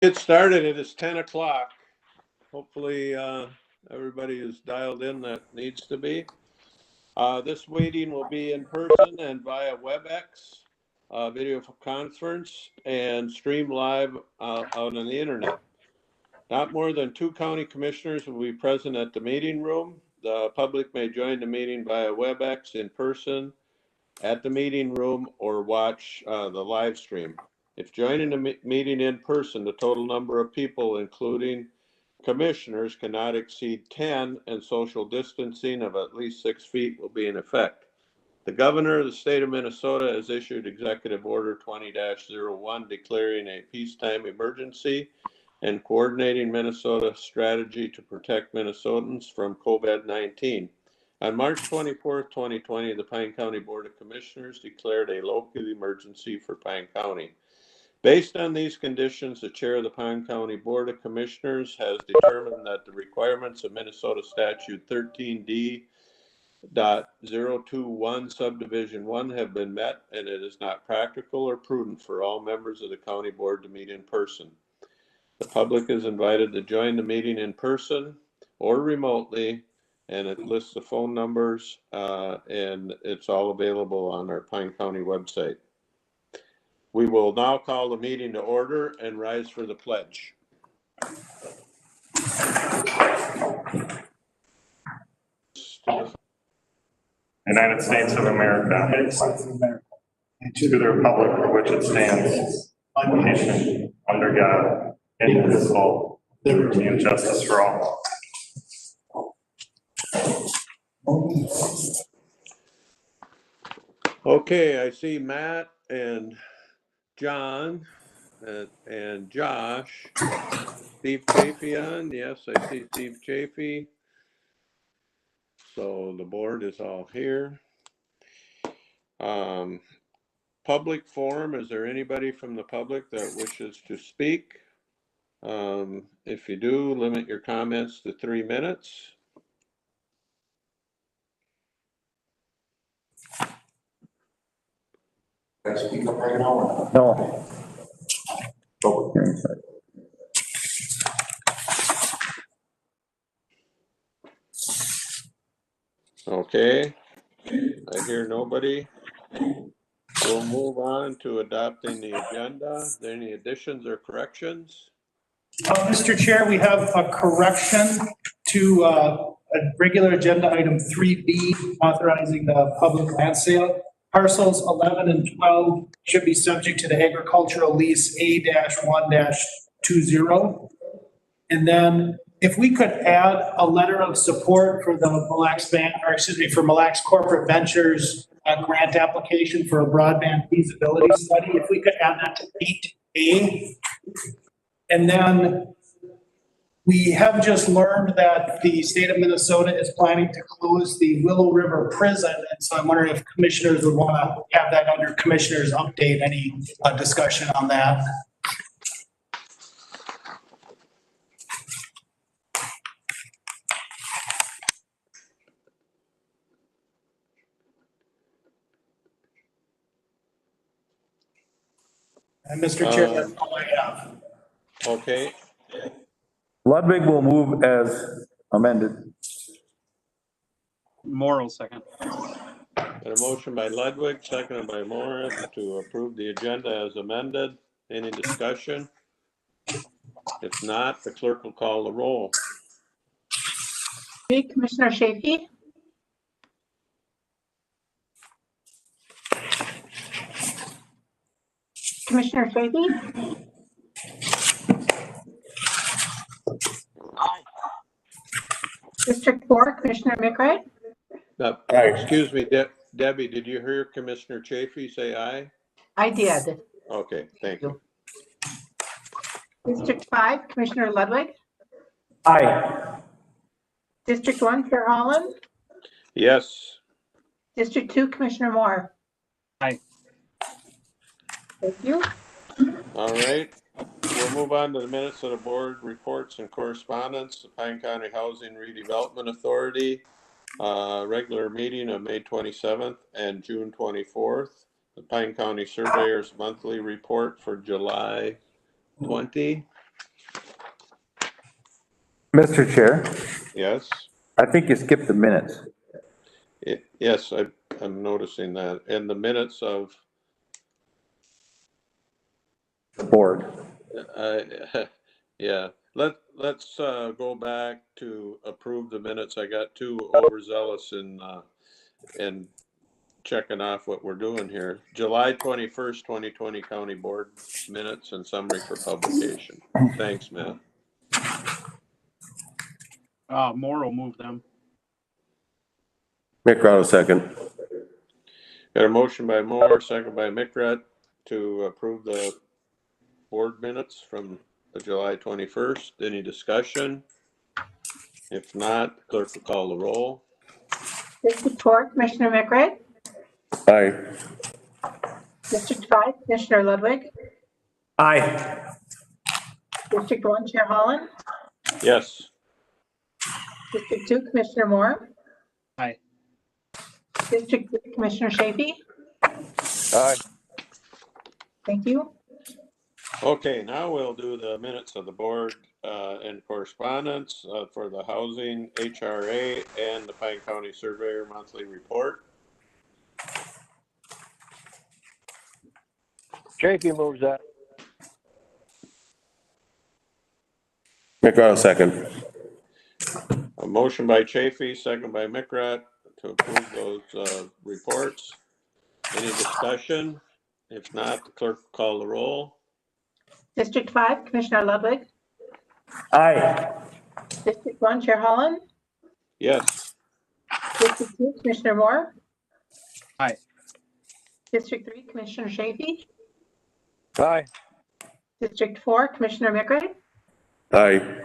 Get started. It is 10 o'clock. Hopefully everybody is dialed in that needs to be. This meeting will be in person and via WebEx, video conference, and stream live out on the internet. Not more than 2 county commissioners will be present at the meeting room. The public may join the meeting via WebEx in person at the meeting room or watch the live stream. If joining the meeting in person, the total number of people, including commissioners, cannot exceed 10 and social distancing of at least 6 feet will be in effect. The governor of the state of Minnesota has issued Executive Order 20-01 declaring a peacetime emergency and coordinating Minnesota's strategy to protect Minnesotans from COVID-19. On March 24th, 2020, the Pine County Board of Commissioners declared a local emergency for Pine County. Based on these conditions, the chair of the Pine County Board of Commissioners has determined that the requirements of Minnesota Statute 13D.021 Subdivision 1 have been met, and it is not practical or prudent for all members of the county board to meet in person. The public is invited to join the meeting in person or remotely, and it lists the phone numbers, and it's all available on our Pine County website. We will now call the meeting to order and rise for the pledge. United States of America, and to the republic for which it stands, one nation, under God, indivisible, liberty and justice for all. Okay, I see Matt and John and Josh. Steve Chafee on. Yes, I see Steve Chafee. So the board is all here. Public forum, is there anybody from the public that wishes to speak? If you do, limit your comments to 3 minutes. Speak up right now. No. Okay, I hear nobody. We'll move on to adopting the agenda. Any additions or corrections? Mr. Chair, we have a correction to a regular agenda item 3B, authorizing the public land sale. Parcels 11 and 12 should be subject to the agricultural lease A-1-20. And then if we could add a letter of support for the Mille Lacs Bank, or excuse me, for Mille Lacs Corporate Ventures grant application for a broadband feasibility study, if we could add that to 8A. And then we have just learned that the state of Minnesota is planning to close the Willow River Prison. And so I'm wondering if commissioners would want to have that under commissioners update, any discussion on that. And Mr. Chair, that's all I have. Okay, Ludwig will move as amended. Moral second. got a motion by Ludwig, seconded by Morris to approve the agenda as amended. Any discussion? If not, the clerk will call the roll. Commissioner Chafee? Commissioner Chafee? District 4, Commissioner McRae? Excuse me, Debbie, did you hear Commissioner Chafee say aye? I did. Okay, thank you. District 5, Commissioner Ludwig? Aye. District 1, Chair Holland? Yes. District 2, Commissioner Moore? Aye. Thank you. All right, we'll move on to the minutes of the board reports and correspondence. The Pine County Housing Redevelopment Authority, regular meeting of May 27th and June 24th. The Pine County Surveyor's monthly report for July 20. Mr. Chair, Yes? I think you skipped the minutes. Yes, I'm noticing that. And the minutes of, The board. yeah, let's go back to approve the minutes. I got too overzealous in checking off what we're doing here. July 21st, 2020 County Board minutes and summary for publication. Thanks, Matt. Moore will move them. McRow, second. Got a motion by Moore, second by Mickret to approve the board minutes from the July 21st. Any discussion? If not, clerk will call the roll. District 4, Commissioner McRae. Aye. District 5, Commissioner Ludwig. Aye. District 1, Chair Holland. Yes. District 2, Commissioner Moore. Aye. District 3, Commissioner Shafee. Aye. Thank you. Okay, now we'll do the minutes of the board and correspondence for the housing, HRA, and the Pine County Surveyor monthly report. Chafee moves that. McRow, second. A motion by Chafee, second by Mickret to approve those reports. Any discussion? If not, the clerk will call the roll. District 5, Commissioner Ludwig. Aye. District 1, Chair Holland. Yes. District 2, Commissioner Moore. Aye. District 3, Commissioner Shafee. Aye. District 4, Commissioner McRae. Aye.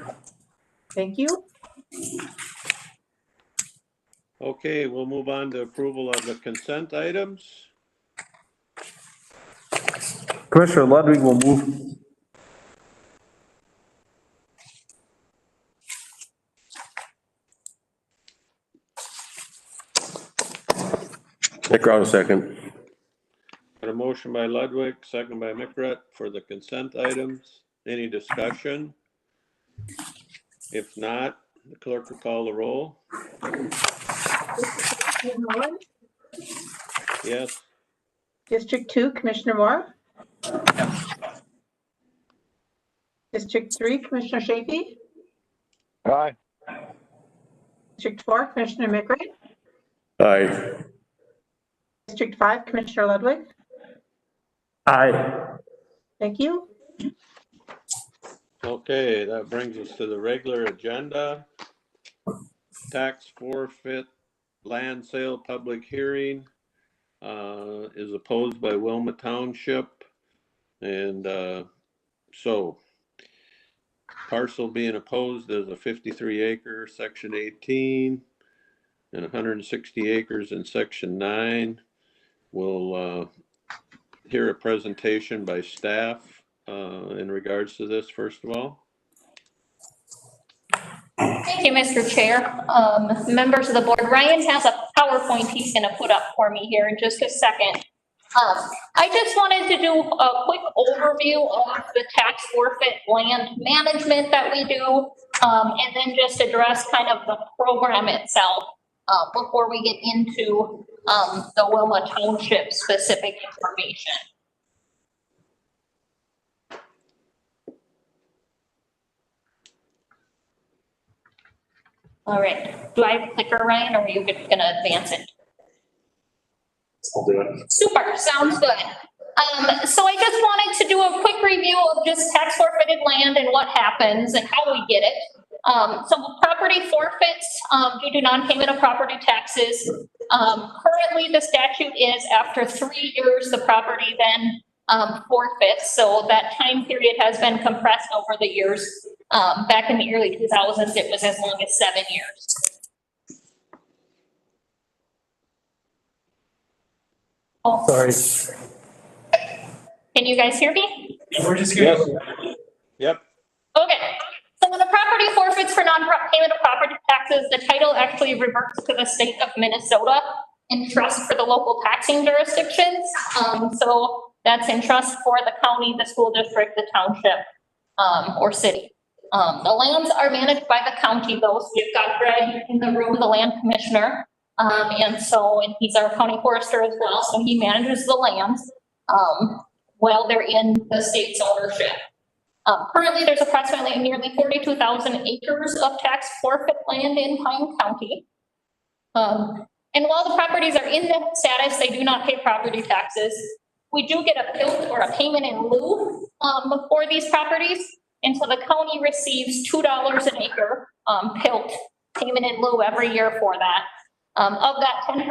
Thank you. Okay, we'll move on to approval of the consent items. Commissioner Ludwig will move. McRow, second. Got a motion by Ludwig, second by Mickret for the consent items. Any discussion? If not, the clerk will call the roll. Chair Holland. Yes. District 2, Commissioner Moore. District 3, Commissioner Shafee. Aye. District 4, Commissioner McRae. Aye. District 5, Commissioner Ludwig. Aye. Thank you. Okay, that brings us to the regular agenda. Tax forfeit land sale public hearing is opposed by Wilma Township. And so parcel being opposed is a 53 acre section 18 and 160 acres in section 9. We'll hear a presentation by staff in regards to this, first of all. Thank you, Mr. Chair. Members of the board, Ryan has a PowerPoint he's going to put up for me here in just a second. I just wanted to do a quick overview of the tax forfeit land management that we do, and then just address kind of the program itself before we get into the Wilma Township specific information. All right, do I have a clicker, Ryan, or are you gonna advance it? I'll do it. Super, sounds good. So I just wanted to do a quick review of just tax forfeited land and what happens and how we get it. So property forfeits due to non-payment of property taxes. Currently, the statute is after 3 years, the property then forfeits. So that time period has been compressed over the years. Back in the early 2000s, it was as long as 7 years. Oh, Sorry. can you guys hear me? We're just gonna. Yep. Okay, so when a property forfeits for non-payment of property taxes, the title actually reverts to the state of Minnesota in trust for the local taxing jurisdictions. So that's in trust for the county, the school district, the township, or city. The lands are managed by the county though, so we've got Greg in the room, the land commissioner. And he's our county forester as well, so he manages the lands, while they're in the state's ownership. Currently, there's approximately nearly 42,000 acres of tax forfeit land in Pine County. And while the properties are in that status, they do not pay property taxes. We do get a PILT or a payment in lieu, for these properties. And so the county receives $2 an acre, PILT, payment in lieu every year for that. Of that, 10%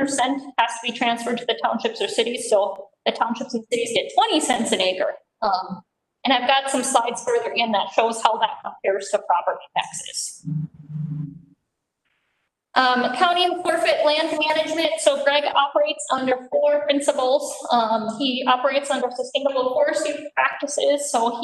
has to be transferred to the townships or cities. So the townships and cities get 20 cents an acre. And I've got some slides further in that shows how that compares to property taxes. County and forfeit land management. So Greg operates under 4 principles. He operates under sustainable forestry practices. So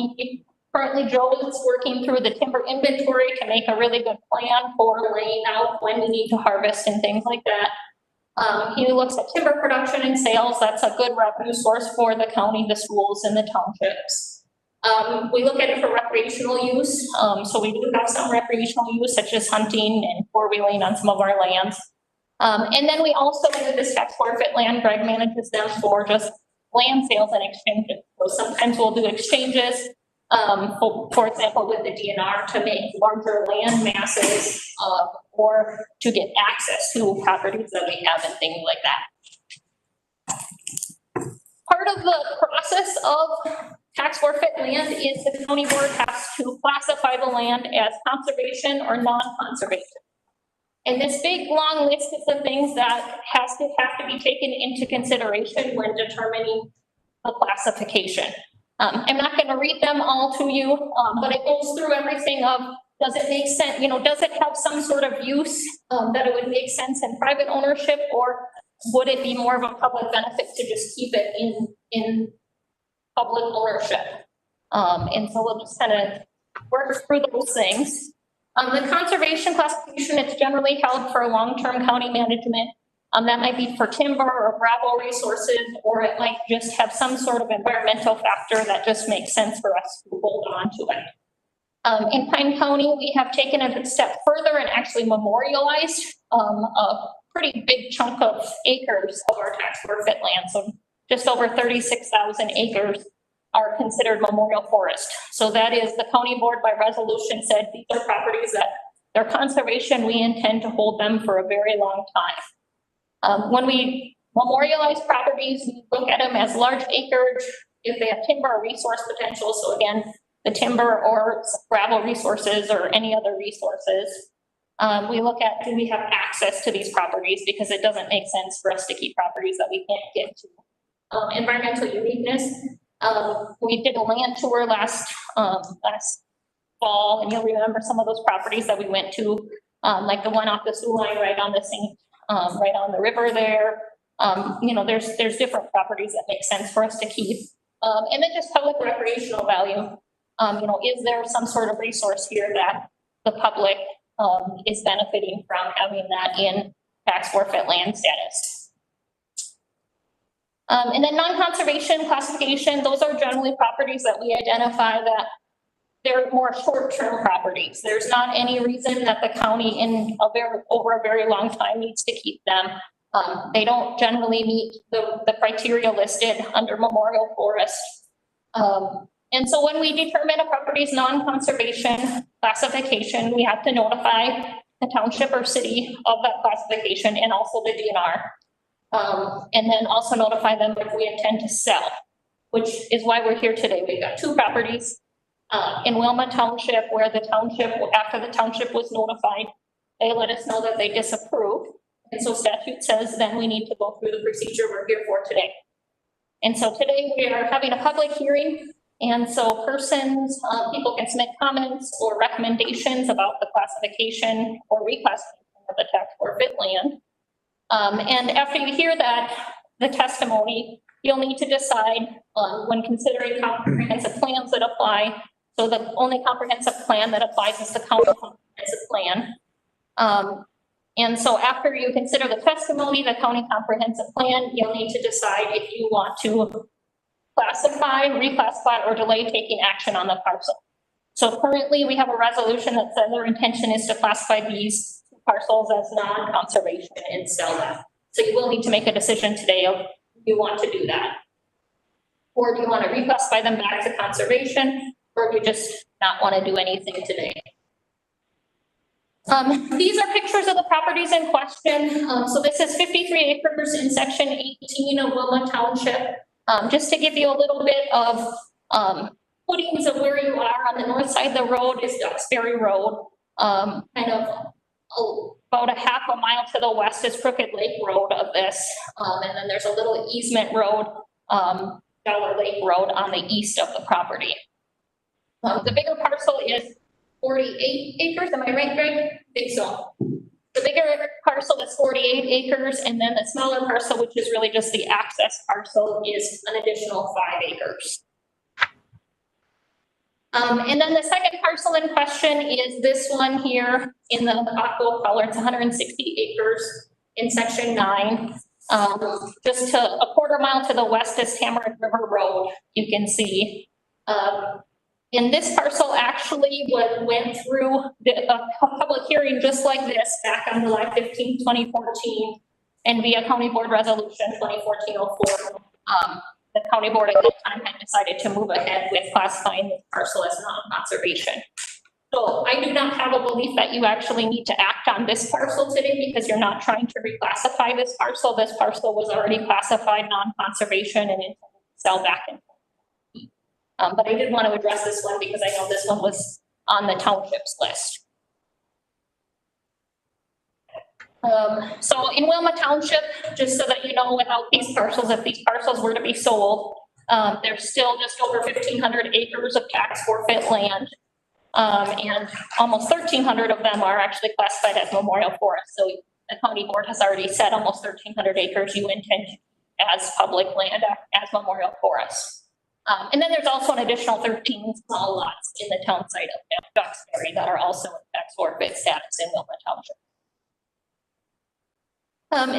currently Joe is working through the timber inventory to make a really good plan for laying out when we need to harvest and things like that. He looks at timber production and sales. That's a good revenue source for the county, the schools, and the townships. We look at it for recreational use. So we do have some recreational use, such as hunting and four-wheeling on some of our lands. And then we also do this tax forfeit land. Greg manages them for just land sales and exchanges. So sometimes we'll do exchanges, for example, with the DNR to make larger land masses, or to get access to properties that we have and things like that. Part of the process of tax forfeit land is the county board has to classify the land as conservation or non-conservation. And this big long list is the things that have to be taken into consideration when determining the classification. I'm not going to read them all to you, but it goes through everything of, does it make sense, does it have some sort of use that it would make sense in private ownership, or would it be more of a public benefit to just keep it in public ownership? And so we'll just kind of work through those things. The conservation classification, it's generally held for long-term county management. That might be for timber or gravel resources, or it might just have some sort of environmental factor that just makes sense for us to hold on to it. In Pine County, we have taken a step further and actually memorialized a pretty big chunk of acres of our tax forfeit land. So just over 36,000 acres are considered memorial forest. So that is, the county board by resolution said these are properties that they're conservation. We intend to hold them for a very long time. When we memorialize properties, we look at them as large acreage if they have timber or resource potential. So again, the timber or gravel resources or any other resources. We look at, do we have access to these properties, because it doesn't make sense for us to keep properties that we can't get to. Environmental uniqueness. We did a land tour last fall, and you'll remember some of those properties that we went to, like the one off the Sioux line right on the right on the river there. There's different properties that make sense for us to keep. And then just public recreational value. Is there some sort of resource here that the public is benefiting from having that in tax forfeit land status? And then non-conservation classification, those are generally properties that we identify that they're more short-term properties. There's not any reason that the county over a very long time needs to keep them. They don't generally meet the criteria listed under memorial forest. And so when we determine a property's non-conservation classification, we have to notify the township or city of that classification and also the DNR. And then also notify them if we intend to sell, which is why we're here today. We've got 2 properties in Wilma Township where the township, after the township was notified, they let us know that they disapprove. And so statute says then we need to go through the procedure we're here for today. And so today we are having a public hearing. And so people can submit comments or recommendations about the classification or reclassification of the tax forfeit land. And after you hear the testimony, you'll need to decide when considering comprehensive plans that apply. So the only comprehensive plan that applies is the county comprehensive plan. And so after you consider the testimony, the county comprehensive plan, you'll need to decide if you want to classify, reclassify, or delay taking action on the parcel. So currently, we have a resolution that says their intention is to classify these parcels as non-conservation and sell them. So you will need to make a decision today of if you want to do that. Or do you want to reclassify them back to conservation, or do you just not want to do anything today? These are pictures of the properties in question. So this is 53 acres in section 18 of Wilma Township. Just to give you a little bit of footings of where you are. On the north side of the road is Duxbury Road. Kind of about a half a mile to the west is Crooked Lake Road of this. And then there's a little easement road, Dollar Lake Road on the east of the property. The bigger parcel is 48 acres. Am I right, Greg? I think so. The bigger parcel is 48 acres, and then the smaller parcel, which is really just the access parcel, is an additional 5 acres. And then the second parcel in question is this one here in the aqua color. It's 160 acres in section 9. Just to a quarter mile to the west is Tamarack River Road, you can see. And this parcel actually went through a public hearing just like this back on July 15, 2014, and via County Board Resolution 2014-04. The County Board at that time had decided to move ahead with classifying this parcel as non-conservation. So I do not have a belief that you actually need to act on this parcel today because you're not trying to reclassify this parcel. This parcel was already classified non-conservation and intended to sell back in. But I did want to address this one because I know this one was on the township's list. So in Wilma Township, just so that you know, without these parcels, if these parcels were to be sold, there's still just over 1,500 acres of tax forfeit land. And almost 1,300 of them are actually classified as memorial forest. So the county board has already said almost 1,300 acres you intend as public land as memorial forest. And then there's also an additional 13 small lots in the town site of Duxbury that are also in tax forfeit status in Wilma Township.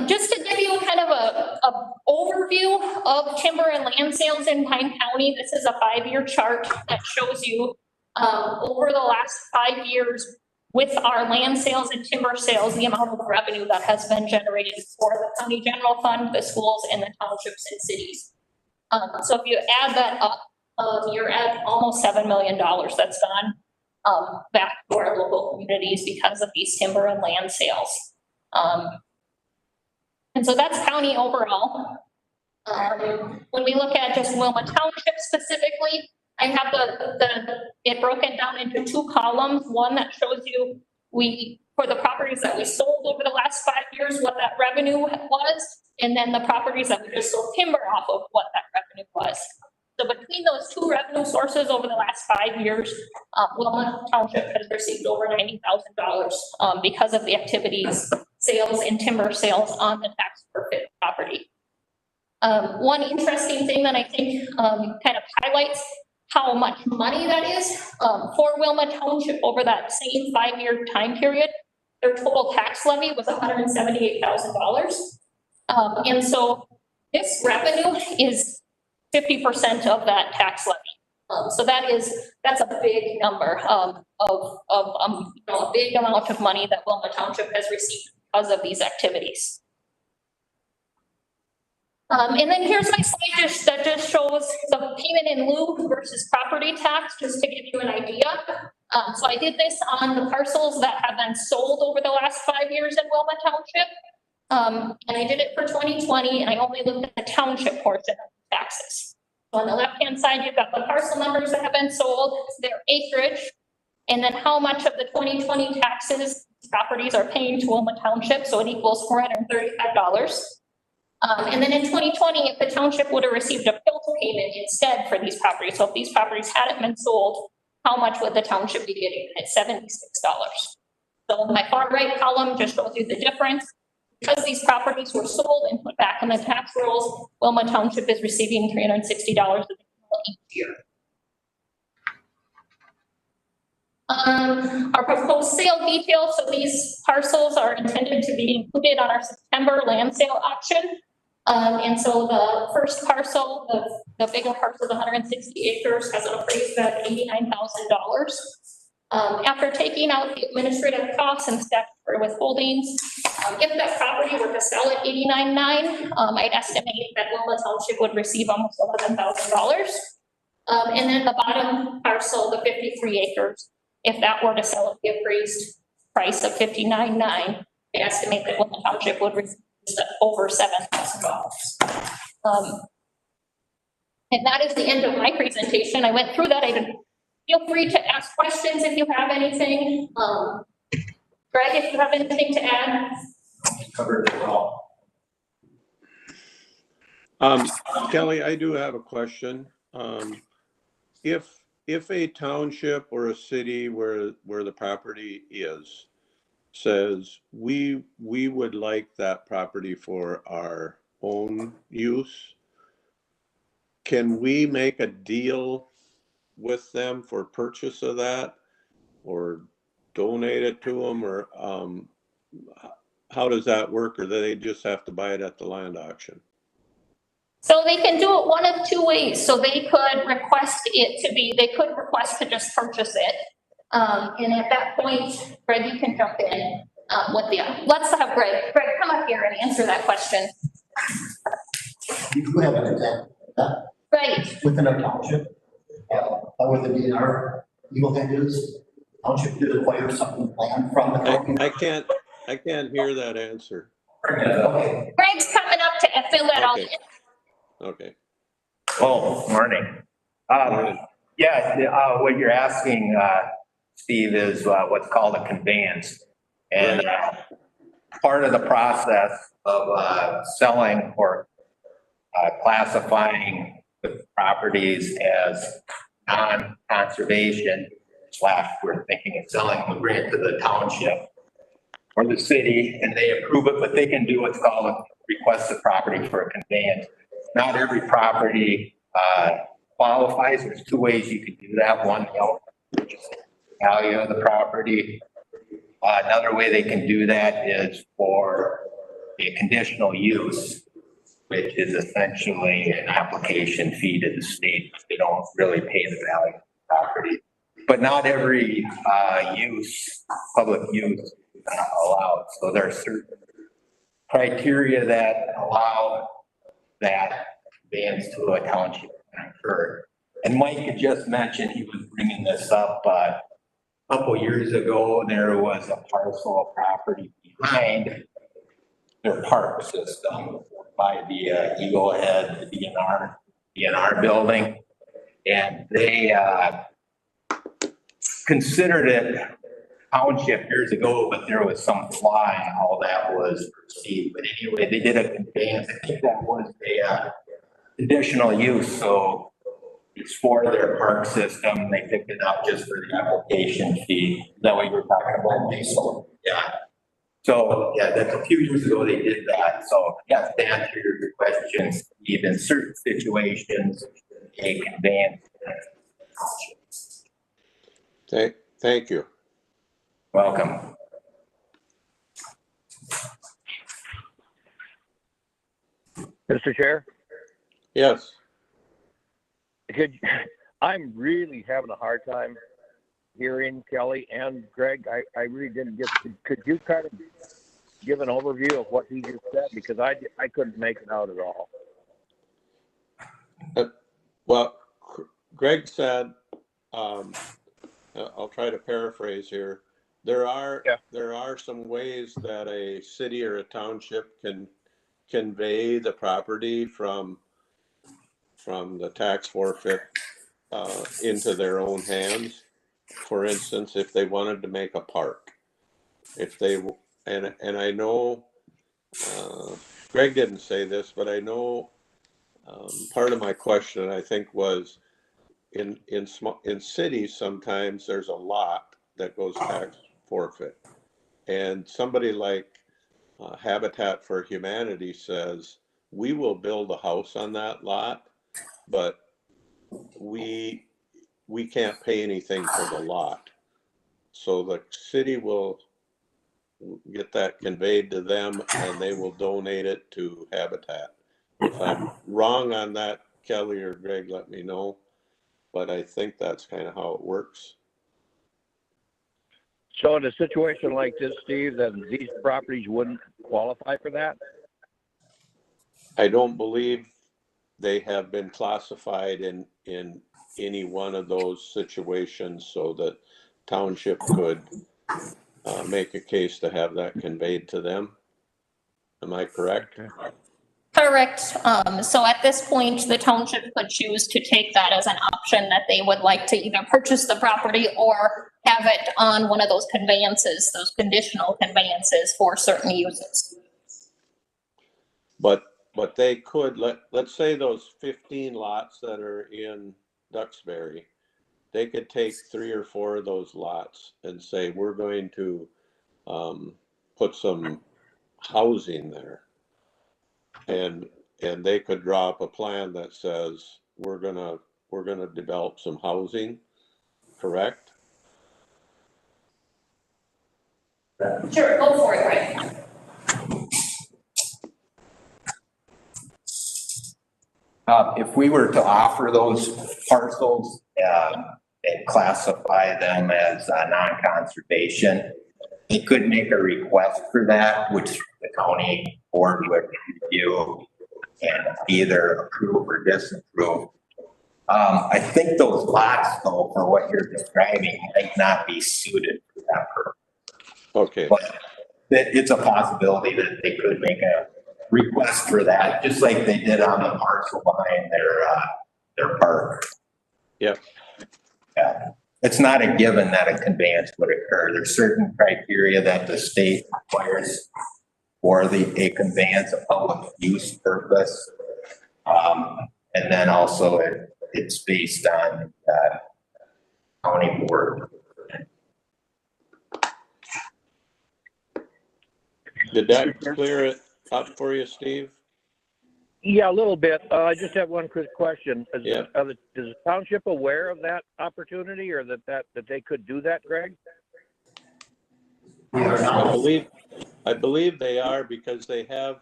Just to give you kind of a overview of timber and land sales in Pine County, this is a 5-year chart that shows you over the last 5 years with our land sales and timber sales, the amount of revenue that has been generated for the county general fund, the schools, and the townships and cities. So if you add that up, you're at almost $7 million that's gone back to our local communities because of these timber and land sales. And so that's county overall. When we look at just Wilma Township specifically, I have it broken down into 2 columns. One that shows you for the properties that we sold over the last 5 years, what that revenue was, and then the properties that we just sold timber off of, what that revenue was. So between those 2 revenue sources over the last 5 years, Wilma Township has received over $90,000 because of the activities, sales and timber sales on the tax forfeit property. One interesting thing that I think kind of highlights how much money that is for Wilma Township over that same 5-year time period. Their total tax levy was $178,000. And so this revenue is 50% of that tax levy. So that's a big number of a big amount of money that Wilma Township has received because of these activities. And then here's my slide that just shows the payment in lieu versus property tax, just to give you an idea. So I did this on the parcels that have been sold over the last 5 years in Wilma Township. And I did it for 2020, and I only looked at the township portion of the taxes. So on the left-hand side, you've got the parcel numbers that have been sold, their acreage, and then how much of the 2020 taxes properties are paying to Wilma Township. So it equals $435. And then in 2020, if the township would have received a PILT payment instead for these properties, so if these properties hadn't been sold, how much would the township be getting? At $76. So my far right column just shows you the difference. Because these properties were sold and put back in the tax rolls, Wilma Township is receiving $360 each year. Our proposed sale details, so these parcels are intended to be included on our September land sale auction. And so the first parcel, the The bigger parcel, the 160 acres, has an appraised at $89,000. After taking out the administrative costs and statutory withholdings, if that property were to sell at $89,900, I'd estimate that Wilma Township would receive almost $11,000. And then the bottom parcel, the 53 acres, if that were to sell at the appraised price of $59,900, I estimate that Wilma Township would receive over $7,000. And that is the end of my presentation. I went through that. Feel free to ask questions if you have anything. Greg, if you have anything to add. Covered it all. Kelly, I do have a question. If a township or a city where the property is says, we would like that property for our own use, can we make a deal with them for purchase of that or donate it to them, or how does that work, or do they just have to buy it at the land auction? So they can do it one of two ways. So they could request to just purchase it. And at that point, Greg, you can jump in let's have Greg. Greg, come up here and answer that question. You do have an example of that Right. within a township. With the DNR, legal thing is, township did acquire some land from the county. I can't hear that answer. Okay. Greg's coming up to fill that all in. Okay. Oh, morning. Yeah, what you're asking, Steve, is what's called a conveyance. And part of the process of selling or classifying the properties as non-conservation / we're thinking of selling the grant to the township or the city, and they approve it, but they can do what's called a request the property for a conveyance. Not every property qualifies. There's two ways you can do that. One, which is the value of the property. Another way they can do that is for a conditional use, which is essentially an application fee to the state. They don't really pay the value of the property. But not every public use is allowed. So there are certain criteria that allow that conveyance to a township to occur. And Mike had just mentioned, he was bringing this up, a couple years ago, there was a parcel of property behind their park system by the Eagle Head, the DNR building. And they considered it township years ago, but there was some flaw in how that was perceived. But anyway, they did a conveyance. I think that was a conditional use. So it's for their park system. They picked it up just for the application fee. Is that what you were talking about, Diesel? Yeah. So yeah, that's a few years ago they did that. So yes, to answer your question, Steve, in certain situations, a conveyance. Thank you. Welcome. Mr. Chair? Yes. I'm really having a hard time hearing Kelly and Greg. I really didn't get, could you kind of give an overview of what he just said? Because I couldn't make it out at all. Well, Greg said, I'll try to paraphrase here. There are some ways that a city or a township can convey the property from the tax forfeit into their own hands. For instance, if they wanted to make a park, and I know Greg didn't say this, but I know part of my question, I think, was in cities sometimes there's a lot that goes tax forfeit, and somebody like Habitat for Humanity says, we will build a house on that lot, but we can't pay anything for the lot. So the city will get that conveyed to them and they will donate it to Habitat. If I'm wrong on that Kelly or Greg let me know, but I think that's kind of how it works. So in a situation like this, Steve, then these properties wouldn't qualify for that? I don't believe they have been classified in any one of those situations so that township could make a case to have that conveyed to them. Am I correct? Correct. So at this point, the township could choose to take that as an option that they would like to either purchase the property or have it on one of those conveyances, those conditional conveyances for certain uses. But they could, let's say those 15 lots that are in Duxbury, they could take 3 or 4 of those lots and say, we're going to put some housing there. And they could draw up a plan that says, we're gonna develop some housing, correct? Sure, go for it, Greg. If we were to offer those parcels, and classify them as non-conservation, he could make a request for that, which the county board would review and either approve or disapprove. I think those lots, though, for what you're describing, might not be suited for that purpose. Okay. But it's a possibility that they could make a request for that, just like they did on the parcel behind their park. Yep. Yeah. It's not a given that a conveyance would occur. There's certain criteria that the state requires for a conveyance of public use purpose. And then also it's based on county board. Did that clear it up for you, Steve? Yeah, a little bit. I just have one quick question. Yeah. Is the township aware of that opportunity, or that they could do that, Greg? I believe they are, because they have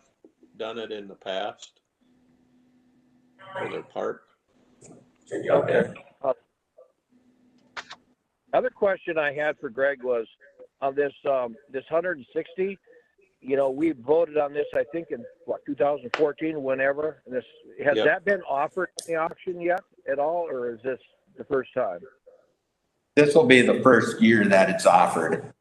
done it in the past for their park. Okay. Other question I had for Greg was on this 160. You know, we voted on this, I think, in 2014, whenever. And has that been offered in the auction yet at all, or is this the first time? This will be the first year that it's offered.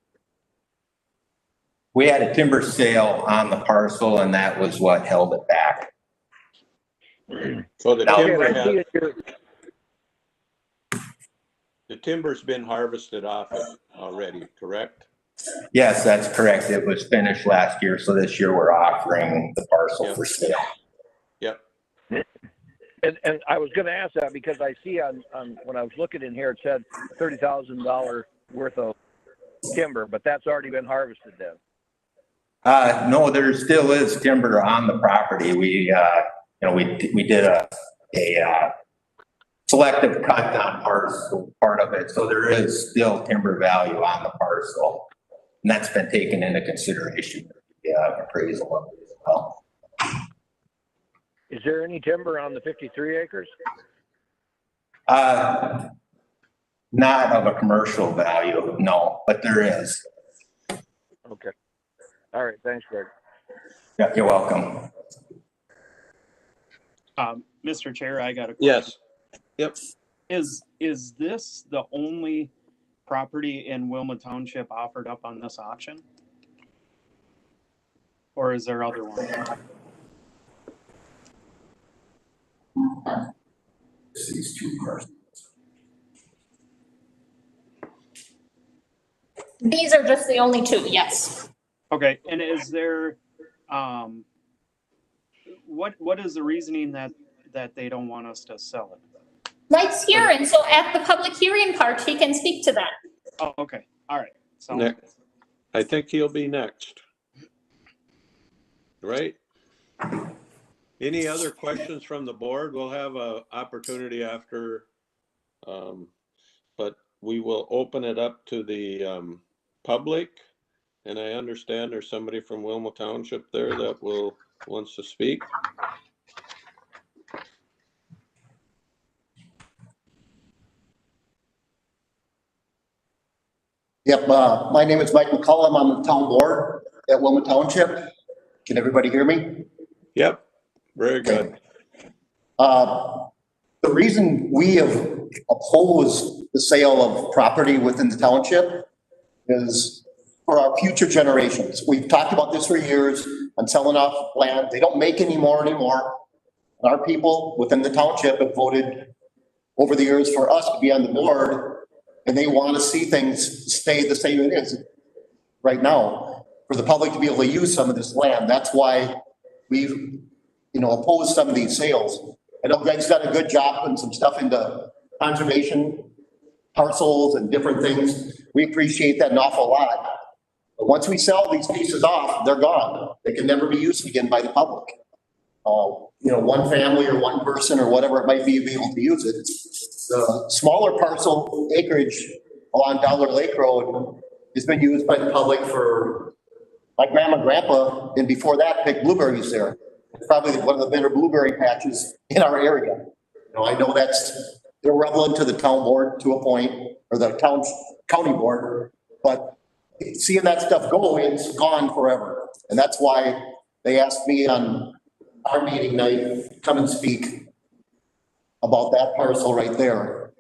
We had a timber sale on the parcel, and that was what held it back. So the timber's been harvested off it already, correct? Yes, that's correct. It was finished last year, so this year we're offering the parcel for sale. Yep. And I was going to ask that because I see on when I was looking in here, it said $30,000 worth of timber, but that's already been harvested then. No, there still is timber on the property. We did a selective cut on part of it, so there is still timber value on the parcel. And that's been taken into consideration, appraisal of it as well. Is there any timber on the 53 acres? Not of a commercial value, no, but there is. Okay. All right. Thanks, Greg. Yeah, you're welcome. Mr. Chair, I got a question. Yes. Yep. Is this the only property in Wilma Township offered up on this auction? Or is there other ones? These two parcels. These are just the only two, yes. Okay, and is there, what is the reasoning that they don't want us to sell it? Mike's here, and so at the public hearing part, he can speak to that. Oh, okay, all right. So Next. I think he'll be next. Right? Any other questions from the board? We'll have an opportunity after, but we will open it up to the public. And I understand there's somebody from Wilma Township there that wants to speak. Yep, my name is Mike McCollum. I'm on the town board at Wilma Township. Can everybody hear me? Yep, very good. The reason we have opposed the sale of property within the township is for our future generations. We've talked about this for years on selling off land. They don't make any more anymore. And our people within the township have voted over the years for us to be on the board, and they want to see things stay the same it is right now for the public to be able to use some of this land. That's why we've, opposed some of these sales. I know Greg's done a good job putting some stuff into conservation parcels and different things. We appreciate that an awful lot. But once we sell these pieces off, they're gone. They can never be used again by the public. One family or one person or whatever it might be able to use it. The smaller parcel acreage along Dollar Lake Road has been used by the public for, my grandma and grandpa, and before that, picked blueberries there. It's probably one of the better blueberry patches in our area. I know that's irrelevant to the town board to a point, or the county board, but seeing that stuff go, it's gone forever. And that's why they asked me on our meeting night, to come and speak about that parcel right there.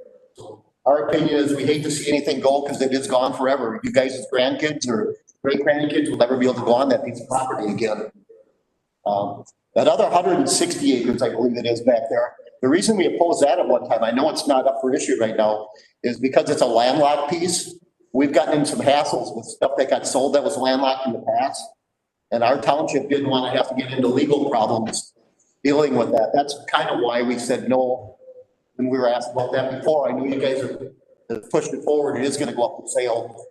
Our opinion is we hate to see anything go because it is gone forever. You guys as grandkids or great grandkids will never be able to go on that piece of property again. That other 160 acres, I believe it is back there. The reason we opposed that at one time, I know it's not up for issue right now, is because it's a landlocked piece. We've gotten in some hassles with stuff that got sold that was landlocked in the past. And our township didn't want to have to get into legal problems dealing with that. That's kind of why we said no when we were asked about that before. I knew you guys have pushed it forward. It is going to go up for sale.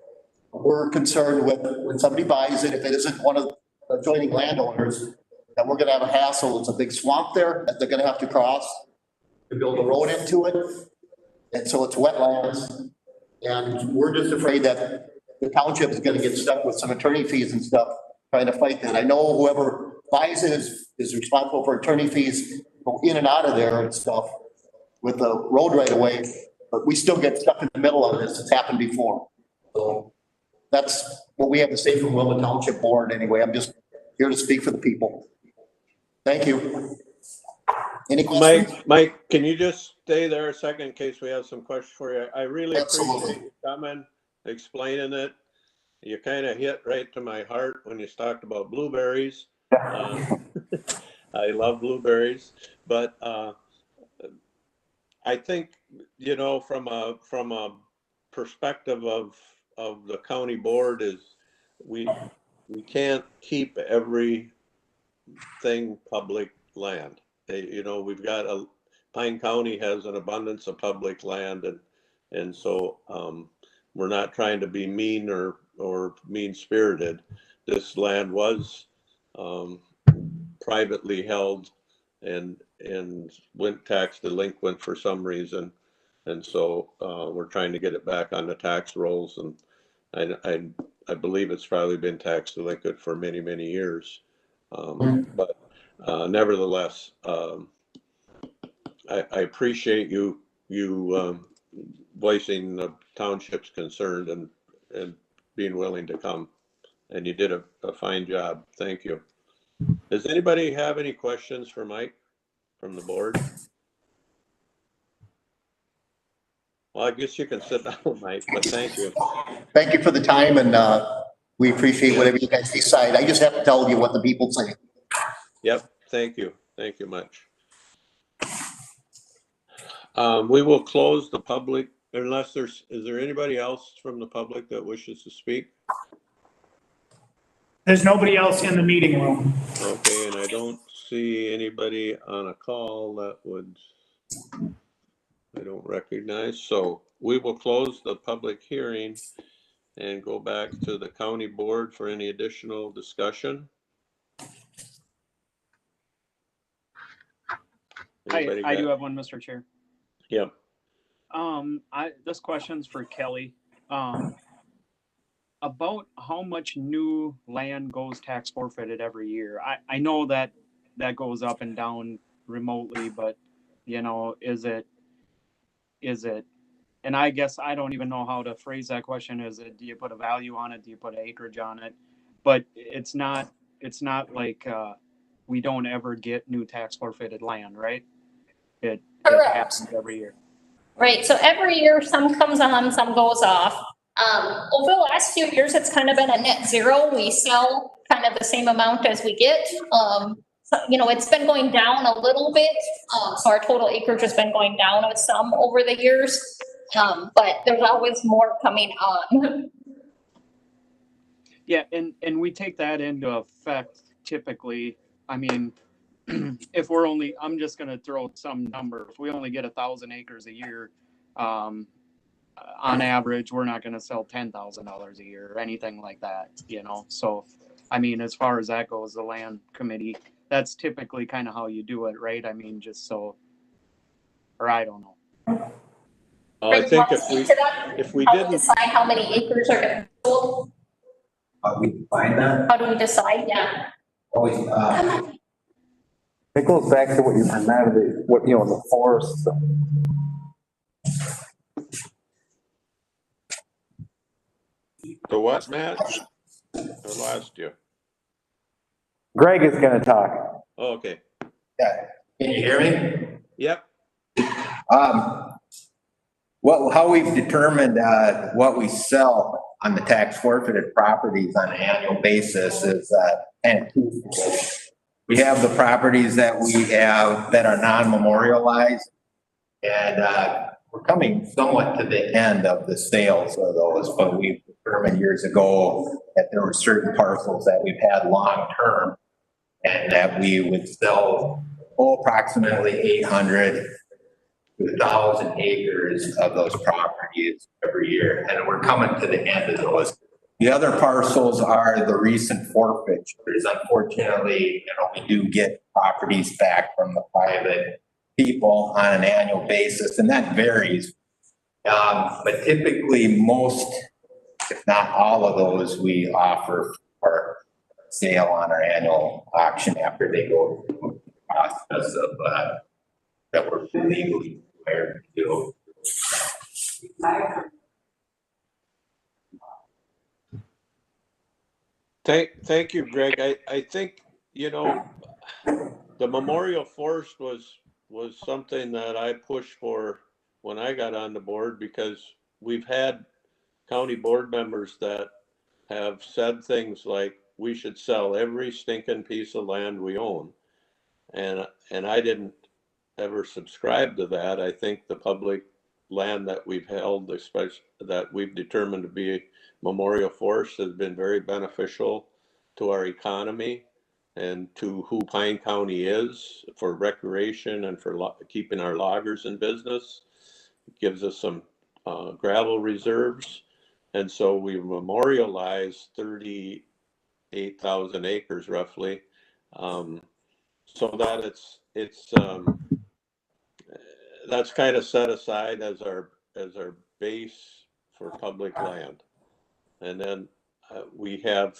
We're concerned with when somebody buys it, if it isn't one of the adjoining landowners, that we're going to have a hassle. It's a big swamp there that they're going to have to cross to build a road into it. And so it's wetlands. And we're just afraid that the township is going to get stuck with some attorney fees and stuff trying to fight that. I know whoever buys it is responsible for attorney fees go in and out of there and stuff with the road right away, but we still get stuck in the middle of this. It's happened before. So that's what we have to say from Wilma Township Board anyway. I'm just here to speak for the people. Thank you. Any questions? Mike, can you just stay there a second in case we have some questions for you? I really Absolutely. appreciate you coming, explaining it. You kind of hit right to my heart when you talked about blueberries. I love blueberries, but I think, from a perspective of the county board is we can't keep everything public land. We've got Pine County has an abundance of public land, and so we're not trying to be mean or mean-spirited. This land was privately held and went tax delinquent for some reason, and so we're trying to get it back on the tax rolls, and I believe it's probably been tax delinquent for many years, but nevertheless, I appreciate you voicing the township's concern and being willing to come, and you did a fine job. Thank you. Does anybody have any questions for Mike from the board? Well, I guess you can sit down, Mike, but thank you. Thank you for the time, and we appreciate whatever you guys decide. I just have to tell you what the people say. Yep, thank you. Thank you much. We will close the public unless is there anybody else from the public that wishes to speak? There's nobody else in the meeting room. Okay, and I don't see anybody on a call that I don't recognize. So we will close the public hearing and go back to the county board for any additional discussion. I do have one, Mr. Chair. Yep. This question's for Kelly. About how much new land goes tax forfeited every year? I know that goes up and down remotely, but is it and I guess I don't even know how to phrase that question. Is it, do you put a value on it? Do you put acreage on it? But it's not like, we don't ever get new tax forfeited land, right? It Correct. happens every year. Right, so every year some comes on, some goes off. Over the last few years, it's kind of been a net zero. We sell kind of the same amount as we get. So, you know, it's been going down a little bit. So our total acreage has been going down with some over the years. But there's always more coming on. Yeah, and we take that into effect typically. I mean, if we're only, I'm just gonna throw some number. If we only get 1,000 acres a year, on average, we're not gonna sell $10,000 a year or anything like that, you know? So, I mean, as far as that goes, the land committee, that's typically kind of how you do it, right? I mean, just so, or I don't know. I think if we How didn't, decide how many acres are gonna be sold? We define that. How do we decide? Yeah. Always, It goes back to what you presented, what, you know, the forest. the what, Matt? I lost you. Greg is gonna talk. Oh, okay. yeah. Can you hear me? Yep. Well, how we've determined, what we sell on the tax forfeited properties on an annual basis is, and we have the properties that we have that are non-memorialized. And, we're coming somewhat to the end of the sales of those, but we determined years ago that there were certain parcels that we've had long-term and that we would sell approximately 800 to 1,000 acres of those properties every year. And we're coming to the end of those. The other parcels are the recent forfeitures. Unfortunately, you know, we do get properties back from the private people on an annual basis, and that varies. But typically most, if not all of those, we offer for sale on our annual auction after they go through the process of, that we're legally required to do. Thank you, Greg. I think, you know, the memorial forest was something that I pushed for when I got on the board, because we've had county board members that have said things like, we should sell every stinking piece of land we own. And I didn't ever subscribe to that. I think the public land that we've held, especially that we've determined to be memorial forest, has been very beneficial to our economy and to who Pine County is for recreation and for keeping our loggers in business. It gives us some gravel reserves. And so we memorialized 38,000 acres roughly. So that it's that's kind of set aside as our base for public land. And then we have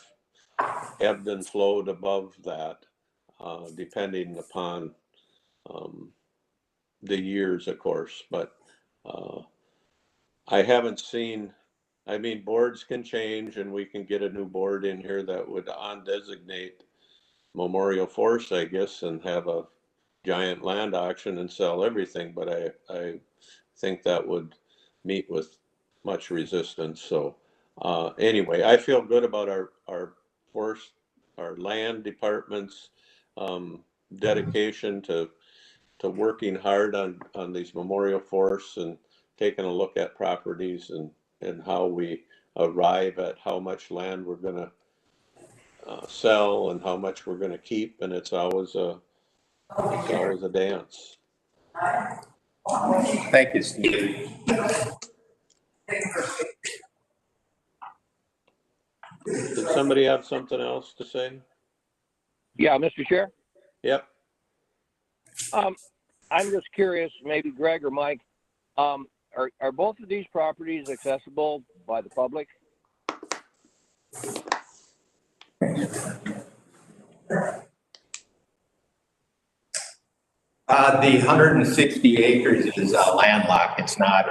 ebbed and flowed above that, depending upon the years, of course. But I haven't seen, I mean, boards can change and we can get a new board in here that would undesignate memorial forest, I guess, and have a giant land auction and sell everything. But I think that would meet with much resistance. So anyway, I feel good about our forest, our land department's dedication to working hard on these memorial forests and taking a look at properties and how we arrive at how much land we're going to sell and how much we're going to keep. And it's always a dance. Thank you, Steve. Did somebody have something else to say? Yeah, Mr. Chair. Yep. I'm just curious, maybe Greg or Mike, are both of these properties accessible by the public? The 160 acres is landlocked. It's not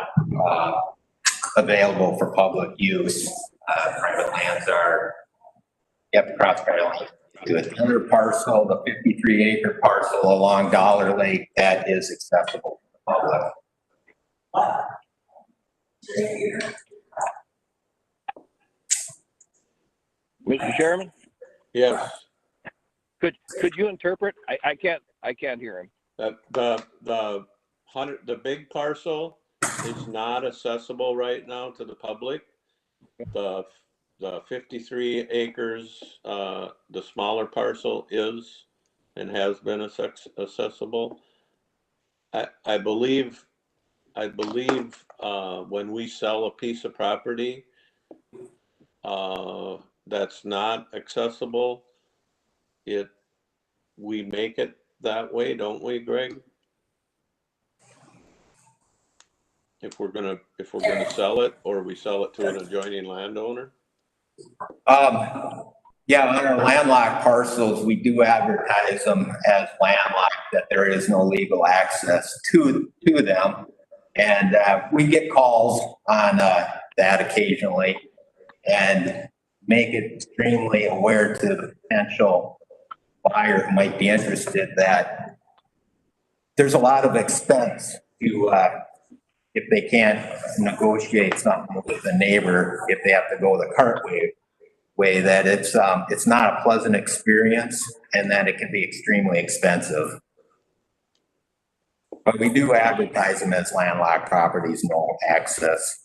available for public use. Private lands are, you have to cross private lands to it. Another parcel, the 53-acre parcel along Dollar Lake, that is accessible to the public. Mr. Chairman, Yes, could you interpret? I can't hear him. the big parcel is not accessible right now to the public. The 53 acres, the smaller parcel is and has been accessible. I believe when we sell a piece of property that's not accessible, we make it that way, don't we, Greg? If we're gonna sell it, or we sell it to an adjoining landowner? Yeah, on our landlocked parcels, we do advertise them as landlocked, that there is no legal access to them. And we get calls on that occasionally and make it extremely aware to the potential buyer who might be interested that there's a lot of expense to, if they can't negotiate something with the neighbor, if they have to go the current way, that it's not a pleasant experience and that it can be extremely expensive. But we do advertise them as landlocked properties, no access.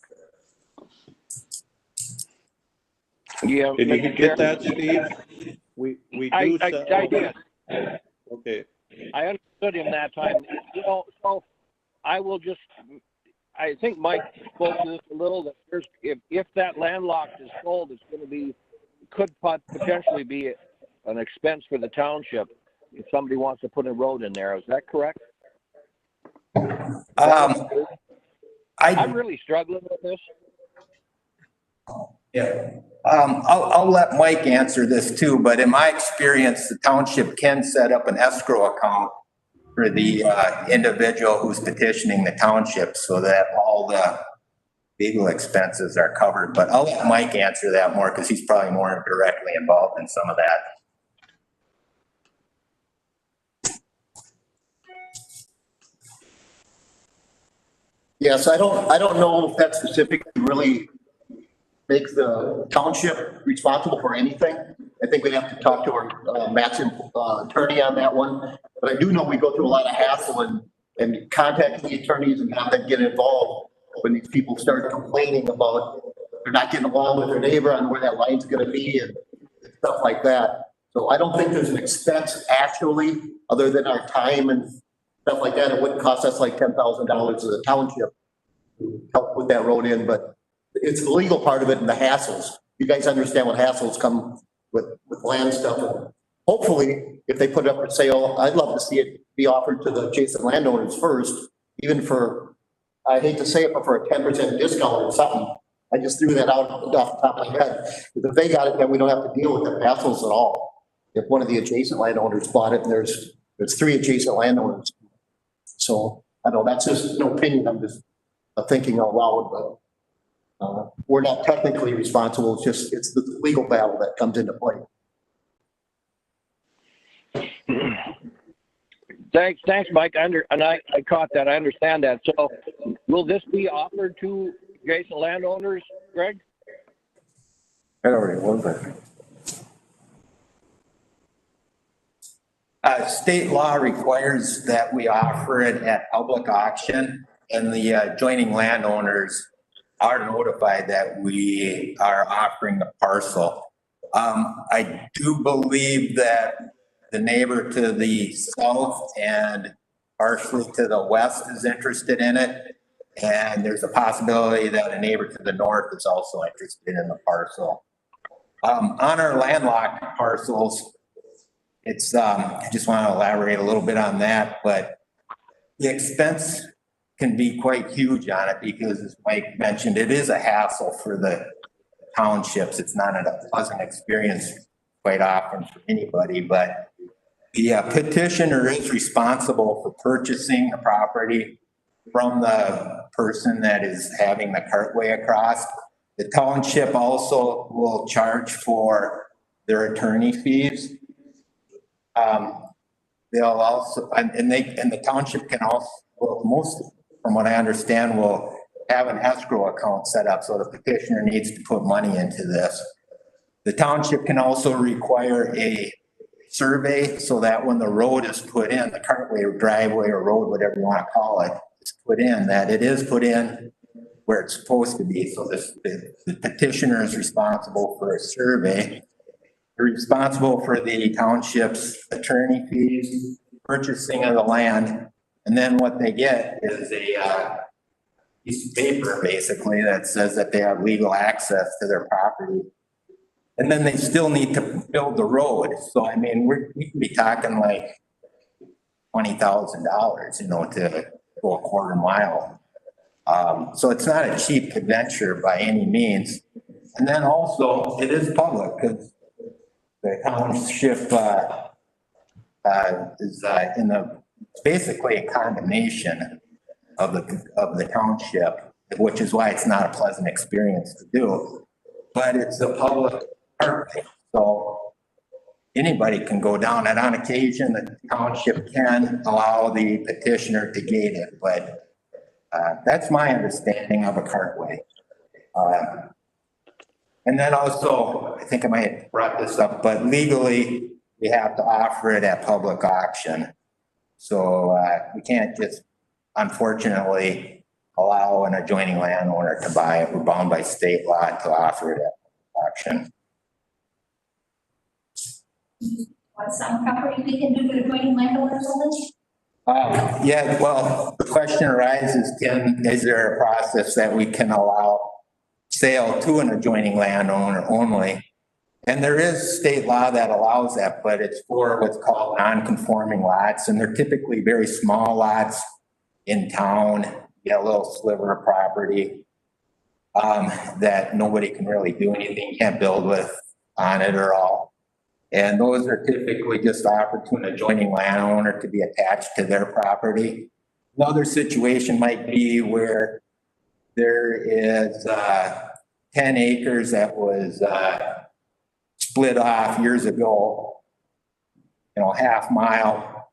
Yeah. Did you get that, Steve? We do. I did. Okay. I understood him that time. You know, so I will just, I think Mike spoke to this a little, that there's, if that landlocked is sold, it's going to be, could potentially be an expense for the township if somebody wants to put a road in there. Is that correct? I'm really struggling with this. Yeah. I'll let Mike answer this too, but in my experience, the township can set up an escrow account for the individual who's petitioning the township so that all the legal expenses are covered. But I'll let Mike answer that more because he's probably more directly involved in some of that. Yes, I don't know if that specifically really makes the township responsible for anything. I think we'd have to talk to our Matt's attorney on that one. But I do know we go through a lot of hassle and contacting the attorneys and have them get involved when these people start complaining about they're not getting along with their neighbor on where that line's gonna be and stuff like that. So I don't think there's an expense actually, other than our time and stuff like that. It wouldn't cost us like $10,000 to the township to help put that road in, but it's the legal part of it and the hassles. You guys understand what hassles come with land stuff. And hopefully, if they put it up for sale, I'd love to see it be offered to the adjacent landowners first, even for, I hate to say it, but for a 10% discount or something. I just threw that out off the top of my head. If they got it, then we don't have to deal with the hassles at all. If one of the adjacent landowners bought it and there's 3 adjacent landowners. So I know that's just no opinion. I'm just thinking out loud, but we're not technically responsible. It's the legal battle that comes into play. Thanks, Mike. I caught that. I understand that. So will this be offered to adjacent landowners, Greg? I already was there. State law requires that we offer it at public auction, and the adjoining landowners are notified that we are offering the parcel. I do believe that the neighbor to the south and partially to the west is interested in it. And there's a possibility that a neighbor to the north is also interested in the parcel. On our landlocked parcels, it's, I just want to elaborate a little bit on that, but the expense can be quite huge on it because, as Mike mentioned, it is a hassle for the townships. It's not a pleasant experience quite often for anybody, but the petitioner is responsible for purchasing the property from the person that is having the cartway across. The township also will charge for their attorney fees. They'll also, and the township can also, well, most, from what I understand, will have an escrow account set up, so the petitioner needs to put money into this. The township can also require a survey so that when the road is put in, the cartway or driveway or road, whatever you want to call it, is put in, that it is put in where it's supposed to be. So the petitioner is responsible for a survey. They're responsible for the township's attorney fees, purchasing of the land, and then what they get is a piece of paper, basically, that says that they have legal access to their property. And then they still need to build the road. So, I mean, we can be talking like $20,000, you know, to go a quarter mile. So it's not a cheap venture by any means. And then also, it is public because the township is in the, basically a condemnation of the township, which is why it's not a pleasant experience to do. But it's a public park, so anybody can go down, and on occasion, the township can allow the petitioner to gate it, but that's my understanding of a cartway. And then also, I think I might have brought this up, but legally, we have to offer it at public auction. So we can't just, unfortunately, allow an adjoining landowner to buy it. We're bound by state law to offer it at auction. What some property we can do to adjoining landowners only? Yeah, well, the question arises, is there a process that we can allow sale to an adjoining landowner only? And there is state law that allows that, but it's for what's called non-conforming lots, and they're typically very small lots in town, you know, a little sliver of property that nobody can really do anything, can't build with on it or all. And those are typically just offered to an adjoining landowner to be attached to their property. Another situation might be where there is 10 acres that was split off years ago, you know, half mile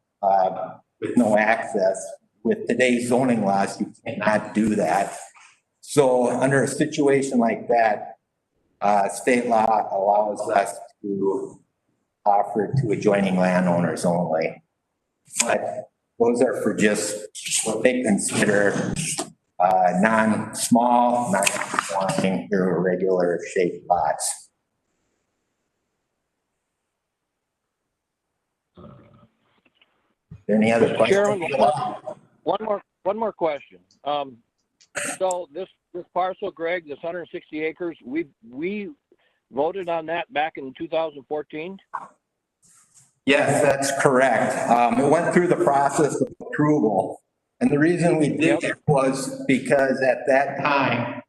with no access. With today's zoning laws, you cannot do that. So under a situation like that, state law allows us to offer it to adjoining landowners only. But those are for just what they consider non-small, non-conforming, irregular shaped lots. Any other questions? Chairman, one more question. So this parcel, Greg, this 160 acres, we voted on that back in 2014? Yes, that's correct. It went through the process of approval. And the reason we did it was because at that time,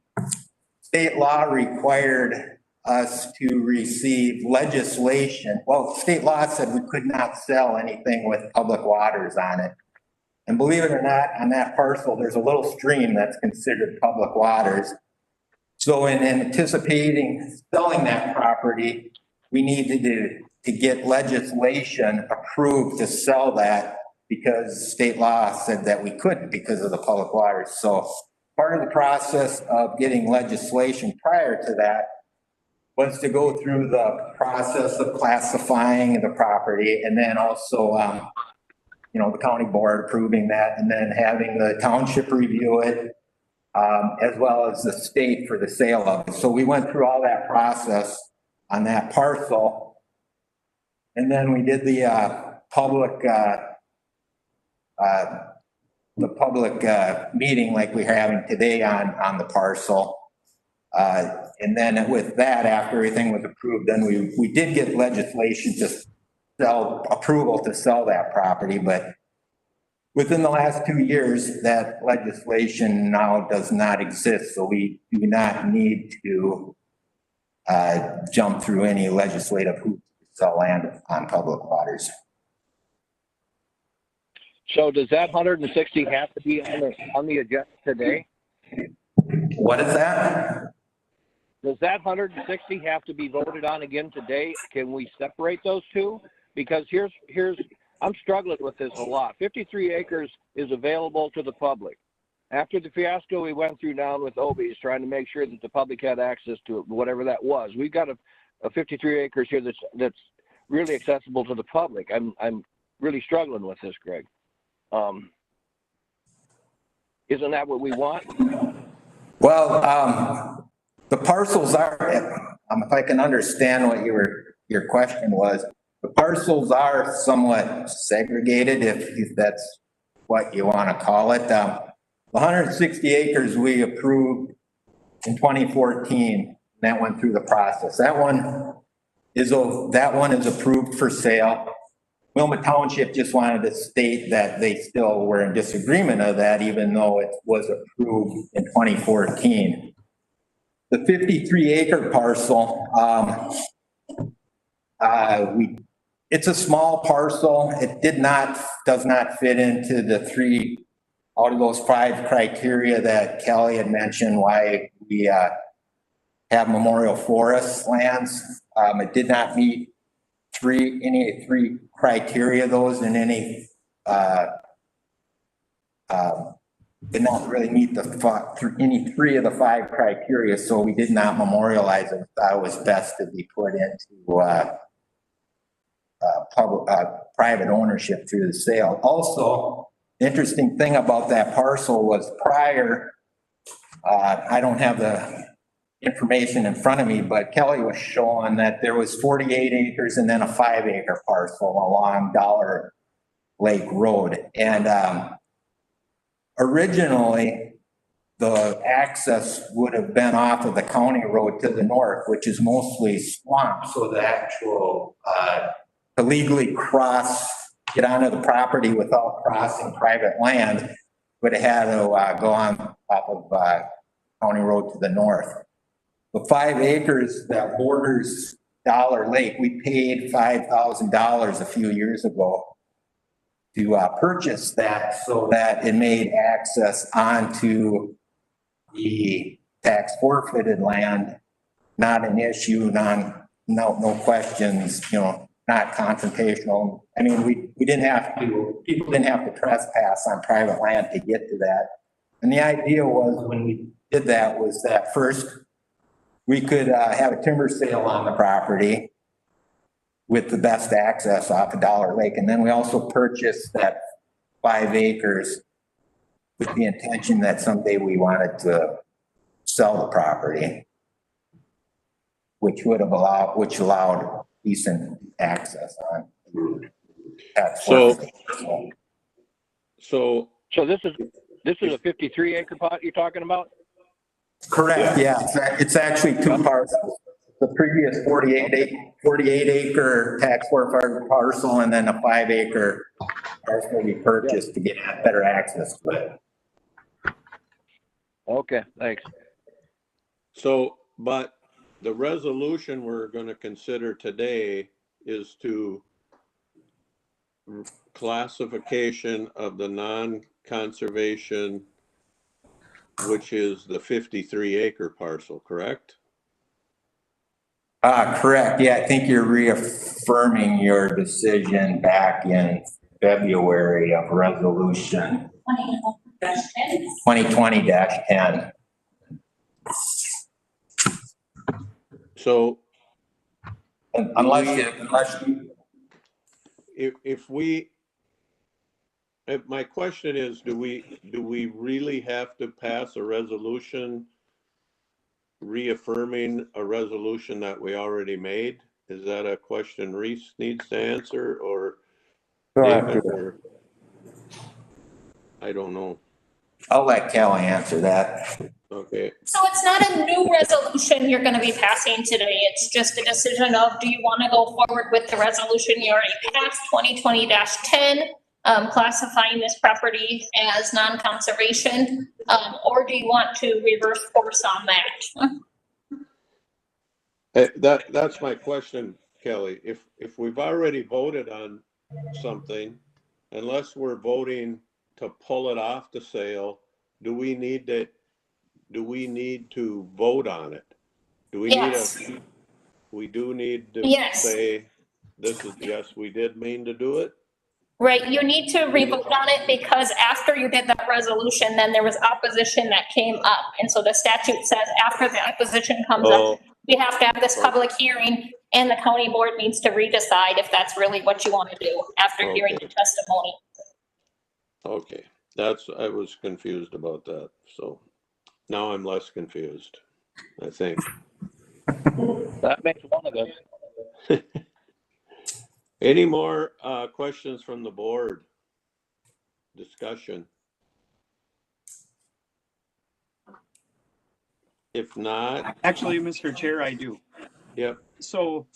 state law required us to receive legislation. Well, state law said we could not sell anything with public waters on it. And believe it or not, on that parcel, there's a little stream that's considered public waters. So in anticipating selling that property, we needed to get legislation approved to sell that because state law said that we couldn't because of the public waters. So part of the process of getting legislation prior to that was to go through the process of classifying the property and then also, you know, the county board approving that and then having the township review it, as well as the state for the sale of it. So we went through all that process on that parcel. And then we did the public meeting like we're having today on the parcel. And then with that, after everything was approved, then we did get legislation to sell, approval to sell that property, but within the last 2 years, that legislation now does not exist. So we do not need to jump through any legislative hoops to sell land on public waters. So does that 160 have to be on the agenda today? What is that? Does that 160 have to be voted on again today? Can we separate those two? Because I'm struggling with this a lot. 53 acres is available to the public. After the fiasco we went through down with Obies, trying to make sure that the public had access to it, whatever that was, we've got a 53 acres here that's really accessible to the public. I'm really struggling with this, Greg. Isn't that what we want? Well, the parcels are, if I can understand what your question was, the parcels are somewhat segregated, if that's what you want to call it. The 160 acres we approved in 2014, that went through the process. That one is approved for sale. Wilmot Township just wanted to state that they still were in disagreement of that, even though it was approved in 2014. The 53 acre parcel, it's a small parcel. It does not fit into the 3 out of those 5 criteria that Kelly had mentioned why we have memorial forest lands. It did not meet any 3 criteria, those in any, did not really meet any 3 of the 5 criteria, so we did not memorialize it. Thought it was best to be put into private ownership through the sale. Also, the interesting thing about that parcel was prior, I don't have the information in front of me, but Kelly was showing that there was 48 acres and then a 5 acre parcel along Dollar Lake Road. And originally, the access would have been off of the county road to the north, which is mostly swamp. So the actual, to legally get onto the property without crossing private land would have had to go on top of county road to the north. The 5 acres that borders Dollar Lake, we paid $5,000 a few years ago to purchase that so that it made access onto the tax forfeited land not an issue, no questions, not confrontational. I mean, people didn't have to trespass on private land to get to that. And the idea was when we did that was that first we could have a timber sale on the property with the best access off of Dollar Lake. And then we also purchased that 5 acres with the intention that someday we wanted to sell the property, which allowed decent access on. So this is a 53 acre pot you're talking about? Correct, yeah. It's actually 2 parcels. The previous 48 acre tax forfeited parcel and then a 5 acre parcel we purchased to get better access to it. Okay, thanks. So, but the resolution we're going to consider today is to classification of the non-conservation, which is the 53 acre parcel, correct? Correct. Yeah, I think you're reaffirming your decision back in February of resolution 2020-10. So unless my question is, do we really have to pass a resolution reaffirming a resolution that we already made? Is that a question Reese needs to answer, or David, or I don't know. I'll let Kelly answer that. Okay. So it's not a new resolution you're gonna be passing today. It's just a decision of, do you want to go forward with the resolution you already passed, 2020-10, classifying this property as non-conservation, or do you want to reverse course on that? That's my question, Kelly. If we've already voted on something, unless we're voting to pull it off the sale, do we need to do we need to vote on it? Do we Yes. need we do need to Yes. say, this is, yes, we did mean to do it? Right, you need to revote on it because after you did that resolution, then there was opposition that came up. And so the statute says after the opposition comes Oh. up, we have to have this public hearing and the county board needs to redecide if that's really what you want to do after hearing the testimony. Okay, I was confused about that, so now I'm less confused, I think. That makes one of us. Any more questions from the board? Discussion? If not, Actually, Mr. Chair, I do. yep, So,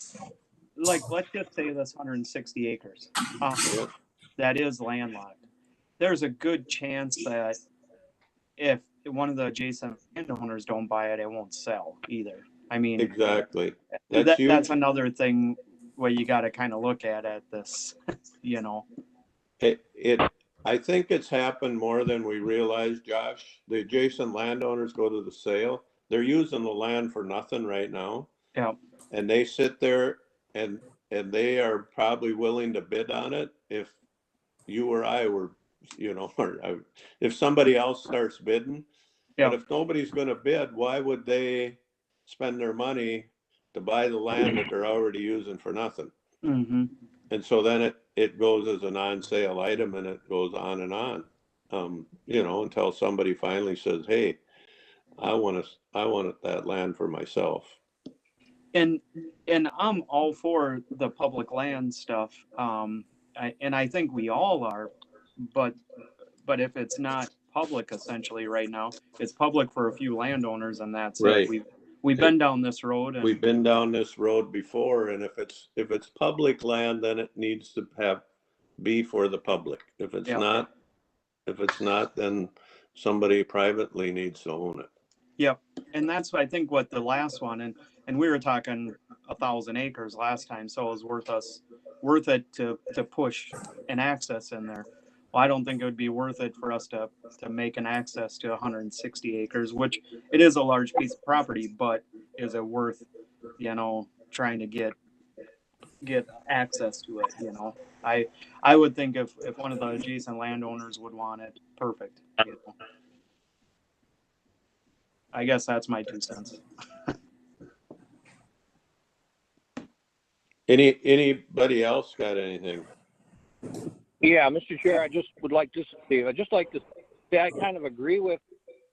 like, let's just say this 160 acres. yep, That is landlocked. There's a good chance that if one of the adjacent landowners don't buy it, it won't sell either. I mean, exactly. that's huge. another thing where you got to kind of look at this, I think it's happened more than we realize, Josh. The adjacent landowners go to the sale. They're using the land for nothing right now. Yeah. And they sit there and they are probably willing to bid on it if you or I were, or if somebody else starts bidding. Yeah. But if nobody's going to bid, why would they spend their money to buy the land that they're already using for nothing? Mm-hmm. And so then it goes as an on-sale item and it goes on and on, until somebody finally says, hey, I want that land for myself. And I'm all for the public land stuff. I think we all are, but if it's not public essentially right now, it's public for a few landowners and that's Right. it. We've been down this road. And We've been down this road before, and if it's public land, then it needs to be for the public. If it's not, then somebody privately needs to own it. Yep. And that's, I think, what the last one, and we were talking 1,000 acres last time, so it was worth it to push an access in there. Well, I don't think it would be worth it for us to make an access to 160 acres, which it is a large piece of property, but is it worth, trying to get access to it, I would think if one of the adjacent landowners would want it, perfect. I guess that's my 2 cents. Anybody else got anything? Yeah, Mr. Chair, I just like to say I kind of agree with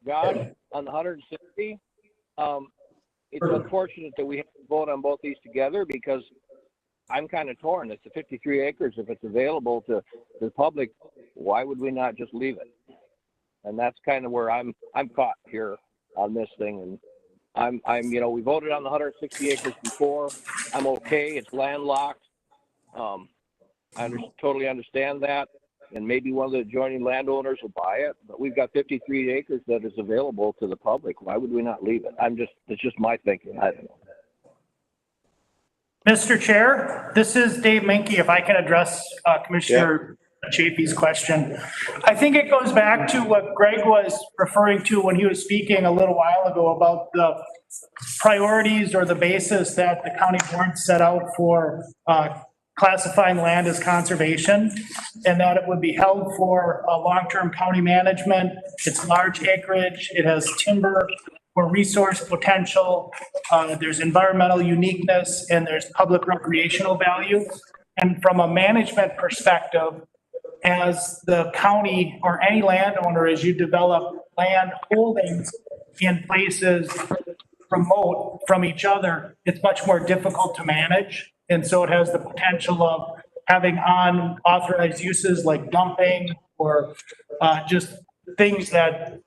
Josh on the 160. It's unfortunate that we have to vote on both these together because I'm kind of torn. It's the 53 acres. If it's available to the public, why would we not just leave it? And that's kind of where I'm caught here on this thing. And we voted on the 160 acres before. I'm okay. It's landlocked. I totally understand that, and maybe one of the adjoining landowners will buy it, but we've got 53 acres that is available to the public. Why would we not leave it? It's just my thinking. I don't know. Mr. Chair, this is Dave Menke. If I can address Commissioner Chafee's question. I think it goes back to what Greg was referring to when he was speaking a little while ago about the priorities or the basis that the county board set out for classifying land as conservation, and that it would be held for long-term county management. It's large acreage, it has timber or resource potential, there's environmental uniqueness, and there's public recreational value. And from a management perspective, as the county or any landowner, as you develop land holdings in places remote from each other, it's much more difficult to manage. And so it has the potential of having unauthorized uses like dumping or just things that,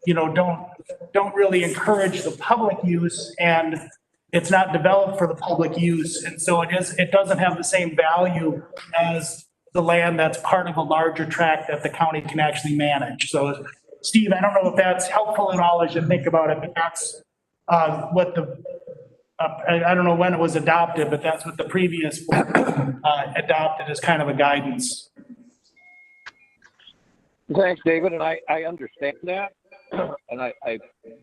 don't really encourage the public use, and it's not developed for the public use. And so it doesn't have the same value as the land that's part of a larger tract that the county can actually manage. So Steve, I don't know if that's helpful at all as you think about it, but that's what I don't know when it was adopted, but that's what the previous board adopted as kind of a guidance. Thanks, David, and I understand that, and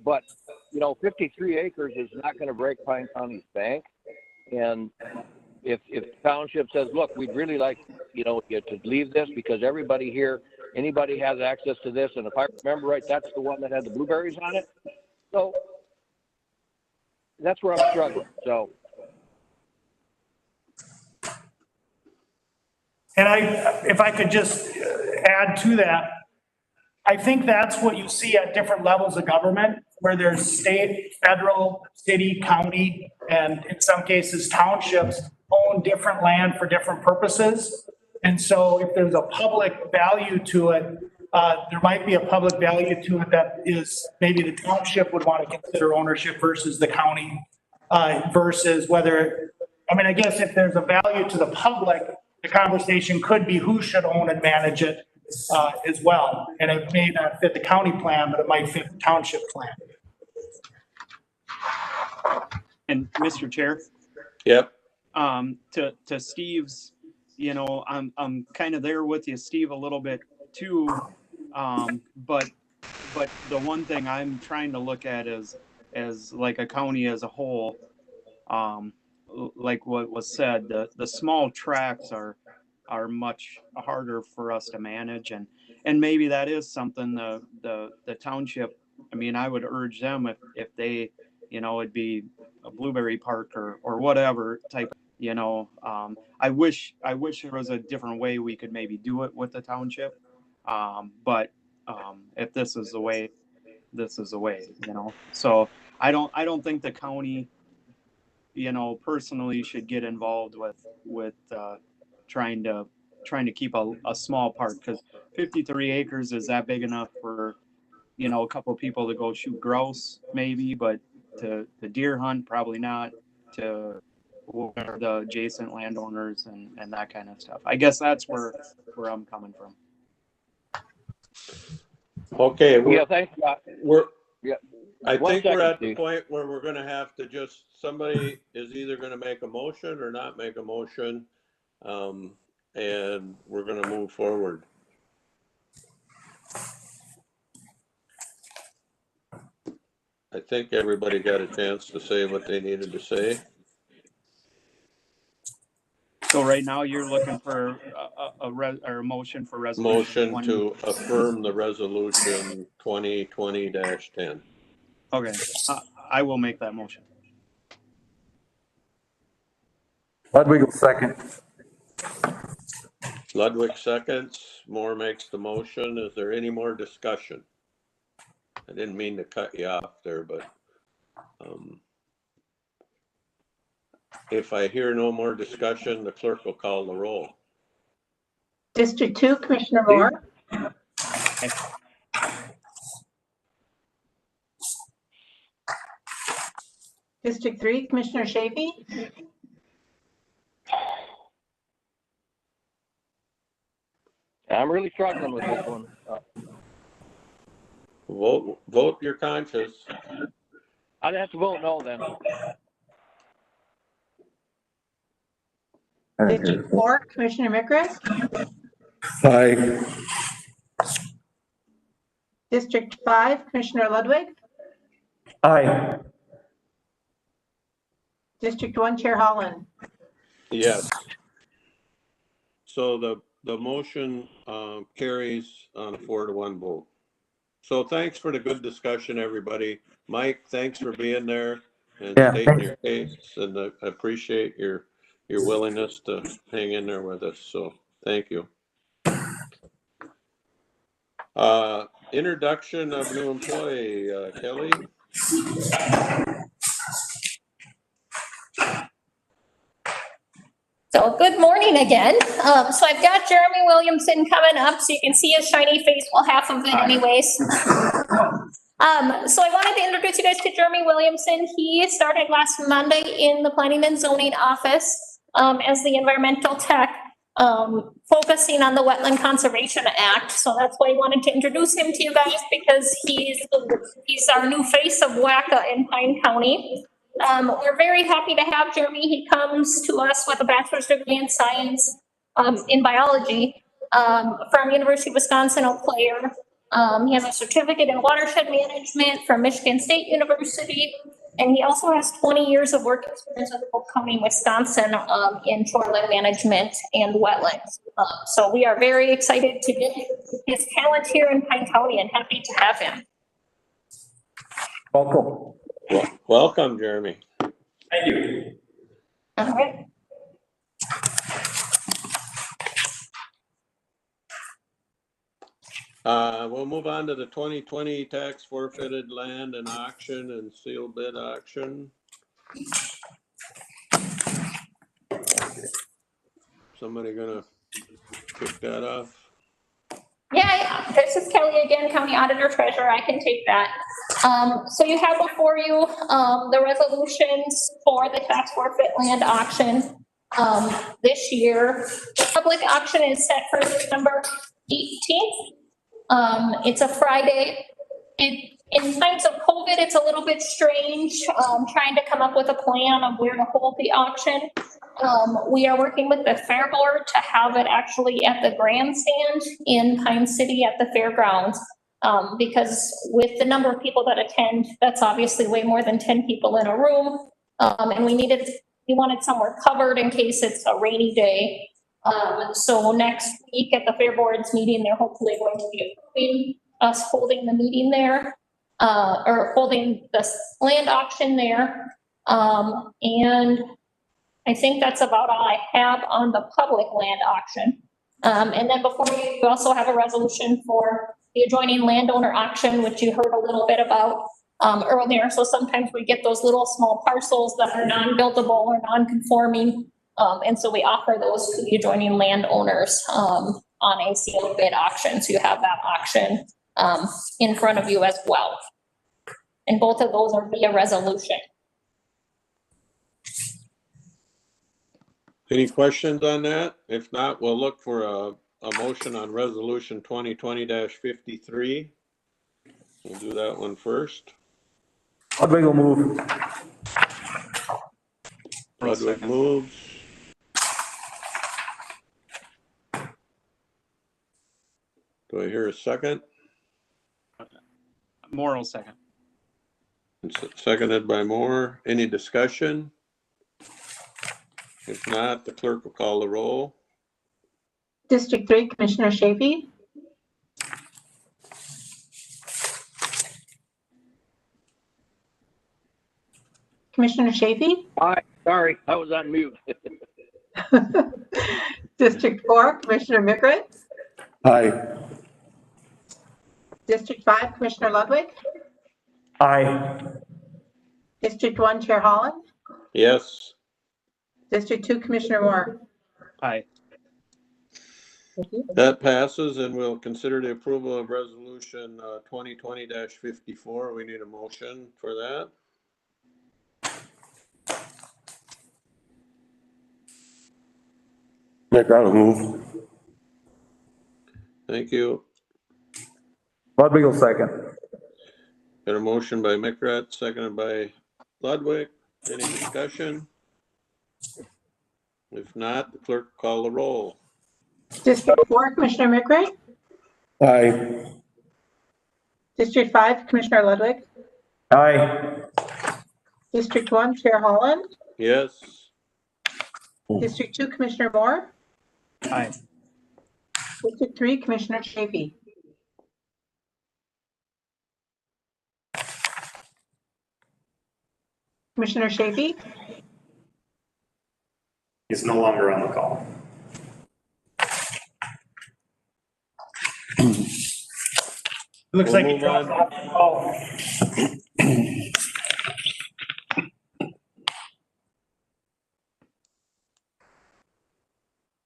but you know, 53 acres is not going to break Pine County's bank. And if the township says, look, we'd really like, you know, you to leave this because everybody here, anybody has access to this. And if I remember right, that's the one that had the blueberries on it. So that's where I'm struggling. So. And if I could just add to that, I think that's what you see at different levels of government, where there's state, federal, city, county, and in some cases townships own different land for different purposes. And so if there's a public value to it, there might be a public value to it that is maybe the township would want to consider ownership versus the county, versus whether, I mean, I guess if there's a value to the public, the conversation could be who should own and manage it as well. And it may not fit the county plan, but it might fit the township plan. And Mr. Chair, Yep. to Steve's, you know, I'm kind of there with you, Steve, a little bit too. But the one thing I'm trying to look at is as like a county as a whole, like what was said, the small tracts are much harder for us to manage, and maybe that is something the township, I mean, I would urge them if they, you know, it'd be a blueberry park or whatever type, you know, I wish there was a different way we could maybe do it with the township. But if this is the way, you know, so I don't think the county, you know, personally should get involved with trying to keep a small park, because 53 acres is that big enough for, you know, a couple of people to go shoot grouse maybe, but to deer hunt, probably not, to the adjacent landowners and that kind of stuff. I guess that's where I'm coming from. Okay. Yeah, thanks, Scott. I think we're at the Steve. point where we're gonna have to somebody is either gonna make a motion or not make a motion. And we're gonna move forward. I think everybody got a chance to say what they needed to say. So right now you're looking for a motion for resolution. Motion to affirm the resolution 2020-10. Okay, I will make that motion. Ludwig will second. Ludwig seconds, Moore makes the motion. Is there any more discussion? I didn't mean to cut you off there, but if I hear no more discussion, the clerk will call the roll. District 2, Commissioner Moore. District 3, Commissioner Shafee. I'm really struggling with this one. Vote your conscience. I'd have to vote no then. District 4, Commissioner McRae. Aye. District 5, Commissioner Ludwig. Aye. District 1, Chair Holland. Yes. So the motion carries on a 4-1 vote. So thanks for the good discussion, everybody. Mike, thanks for being there and stating your case, and I appreciate your willingness to hang in there with us. So thank you. Introduction of new employee, Kelly. So good morning again. So I've got Jeremy Williamson coming up, so you can see his shiny face, well, half of it anyways. So I wanted to introduce you guys to Jeremy Williamson. He started last Monday in the Planning and Zoning Office as the environmental tech, focusing on the Wetland Conservation Act. So that's why I wanted to introduce him to you guys, because he's our new face of WACA in Pine County. We're very happy to have Jeremy. He comes to us with a bachelor's degree in science in biology from University of Wisconsin Eau Claire. He has a certificate in watershed management from Michigan State University. And he also has 20 years of work experience with Polk County, Wisconsin, in shoreline management and wetlands. So we are very excited to get his talent here in Pine County and happy to have him. Welcome. Welcome, Jeremy. Thank you. All right. We'll move on to the 2020 tax forfeited land and auction and sealed bid auction. Somebody gonna kick that off? Yeah, this is Kelly again, County Auditor Treasurer. I can take that. So you have before you the resolutions for the tax forfeit land auction this year. The public auction is set for December 18th. It's a Friday. In times of COVID, it's a little bit strange trying to come up with a plan of where to hold the auction. We are working with the Fair Board to have it actually at the grandstand in Pine City at the fairgrounds. Because with the number of people that attend, that's obviously way more than 10 people in a room. And we wanted somewhere covered in case it's a rainy day. So next week at the Fair Board's meeting, they're hopefully going to be approving us holding the meeting there, or holding the land auction there. And I think that's about all I have on the public land auction. And then before you also have a resolution for the adjoining landowner auction, which you heard a little bit about earlier. So sometimes we get those little small parcels that are non-buildable or non-conforming. And so we offer those to the adjoining landowners on a sealed bid auction. So you have that auction in front of you as well. And both of those are via resolution. Any questions on that? If not, we'll look for a motion on resolution 2020-53. We'll do that one first. Ludwig will move. Ludwig moves. Do I hear a second? Moral second. Seconded by Moore. Any discussion? If not, the clerk will call the roll. District 3, Commissioner Shafee. Commissioner Shafee. Aye, sorry, I was on mute. District 4, Commissioner Mikrit. Aye. District 5, Commissioner Ludwig. Aye. District 1, Chair Holland. Yes. District 2, Commissioner Moore. Aye. Thank you. That passes, and we'll consider the approval of resolution 2020-54. We need a motion for that. Nick, I'll move. Thank you. Ludwig will second. Got a motion by Mikrat, seconded by Ludwig. Any discussion? If not, the clerk will call the roll. District 4, Commissioner Mikrit. Aye. District 5, Commissioner Ludwig. Aye. District 1, Chair Holland. Yes. District 2, Commissioner Moore. Aye. District 3, Commissioner Shafee. Commissioner Shafee. He's no longer on the call. Looks We'll like he move dropped on. off the call.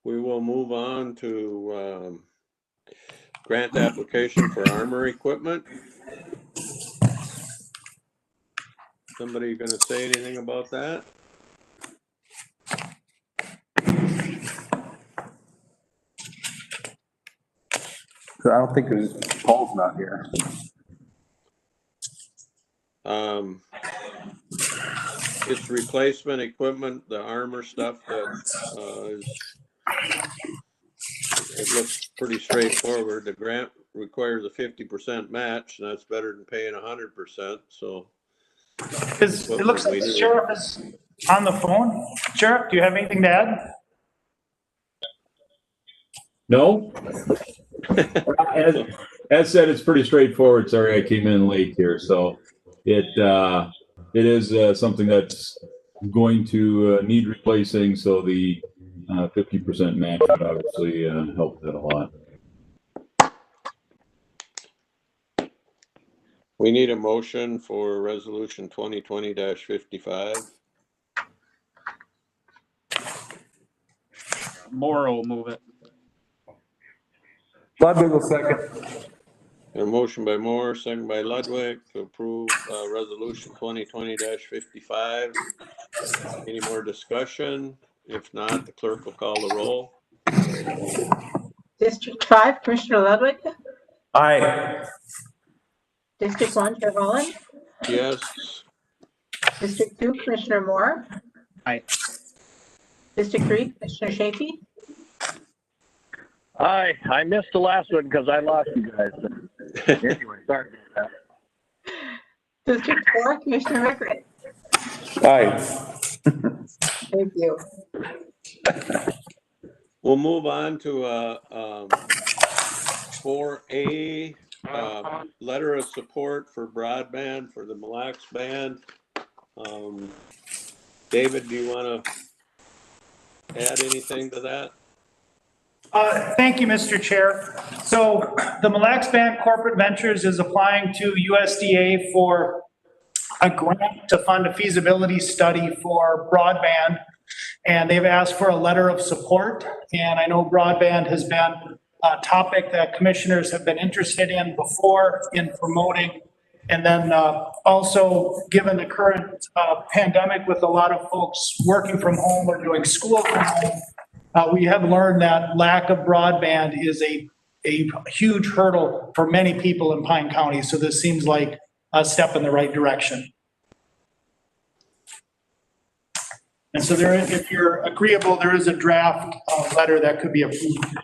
We will move on to grant application for armor equipment. Somebody gonna say anything about that? I don't think there's, Paul's not here. It's replacement equipment, the armor stuff that is It looks pretty straightforward. The grant requires a 50% match, and that's better than paying 100%, so. It looks like the sheriff is on the phone. Sheriff, do you have anything to add? No? As said, it's pretty straightforward. Sorry, I came in late here. So it is something that's going to need replacing. So the 50% match would obviously help that a lot. We need a motion for resolution 2020-55. Moore will move it. Ludwig will second. A motion by Moore, second by Ludwig to approve resolution 2020-55. Any more discussion? If not, the clerk will call the roll. District 5, Commissioner Ludwig. Aye. District 1, Chair Holland. Yes. District 2, Commissioner Moore. Aye. District 3, Commissioner Shafi. Aye, I missed the last one because I lost you guys. Anyway, sorry about that. District 4, Commissioner Rickert. Aye. Thank you. We'll move on to 4A, letter of support for broadband for the Mille Lacs Band. David, do you want to add anything to that? Thank you, Mr. Chair. So the Mille Lacs Band Corporate Ventures is applying to USDA for a grant to fund a feasibility study for broadband. And they've asked for a letter of support. And I know broadband has been a topic that commissioners have been interested in before in promoting. And then also, given the current pandemic with a lot of folks working from home or doing school from home, we have learned that lack of broadband is a huge hurdle for many people in Pine County. So this seems like a step in the right direction. And so there, if you're agreeable, there is a draft letter that could be approved.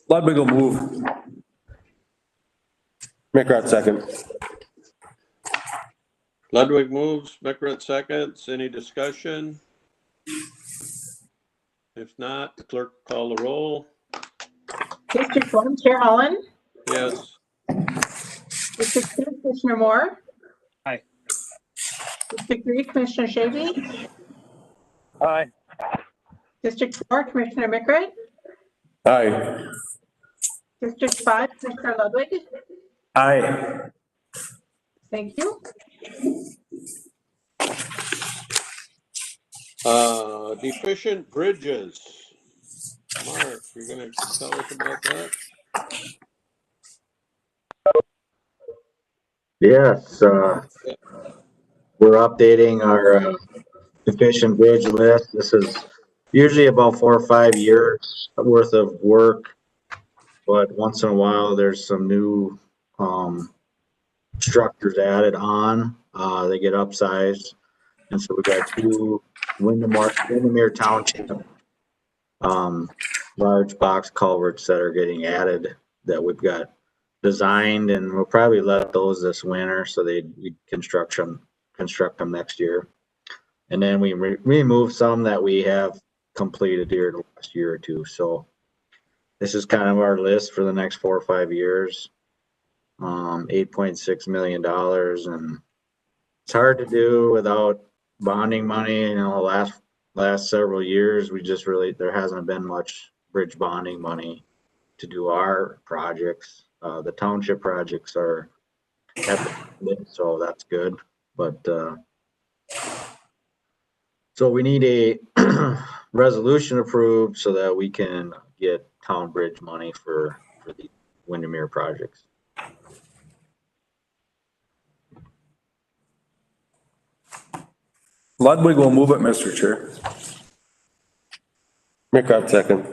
Ludwig will move. McGrath second. Ludwig moves, Mickert seconds. Any discussion? If not, the clerk will call the roll. District 1, Chair Holland. Yes. District 2, Commissioner Moore. Aye. District 3, Commissioner Shafi. Aye. District 4, Commissioner Mickert. Aye. District 5, Commissioner Ludwig. Aye. Thank you. Deficient bridges. Mark, you're gonna tell us about that? Yes, we're updating our deficient bridge list. This is usually about 4 or 5 years worth of work, but once in a while there's some new structures added on. They get upsized, and so we've got 2 Windermere Township large box culverts that are getting added that we've got designed, and we'll probably let those this winter so we construct them next year. And then we remove some that we have completed here the last year or two. So this is kind of our list for the next 4 or 5 years. $8.6 million, and it's hard to do without bonding money. You know, last several years, there hasn't been much bridge bonding money to do our projects. The township projects are so that's good, but so we need a resolution approved so that we can get town bridge money for the Windermere projects. Ludwig will move it, Mr. Chair. McGrath second.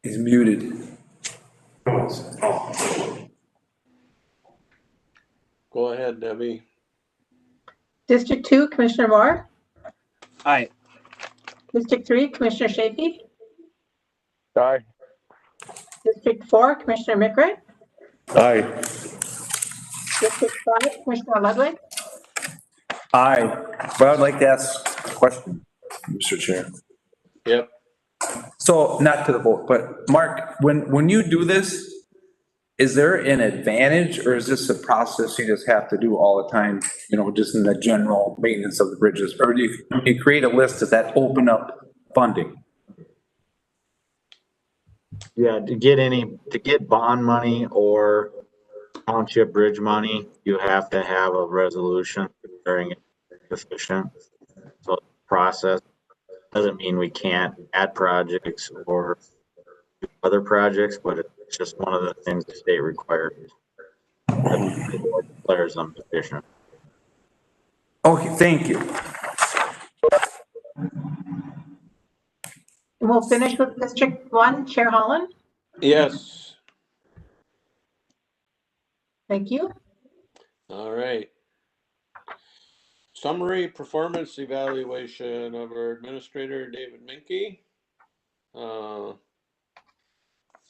He's muted. Go ahead, Debbie. District 2, Commissioner Moore. Aye. District 3, Commissioner Shapey. Aye. District 4, Commissioner McRae. Aye. District 5, Commissioner Ludwig. Aye, but I'd like to ask a question, Mr. Chair. Yep. So not to the vote, but Mark, when you do this, is there an advantage or is this a process you just have to do all the time, you know, just in the general maintenance of the bridges? Or do you create a list, does that open up funding? Yeah, to get bond money or township bridge money, you have to have a resolution during it efficient. So process doesn't mean we can't add projects or do other projects, but it's just one of the things the state requires. The board declares them efficient. Okay, thank you. And we'll finish with District 1, Chair Holland. Yes. Thank you. All right. Summary performance evaluation of our administrator, David Minke.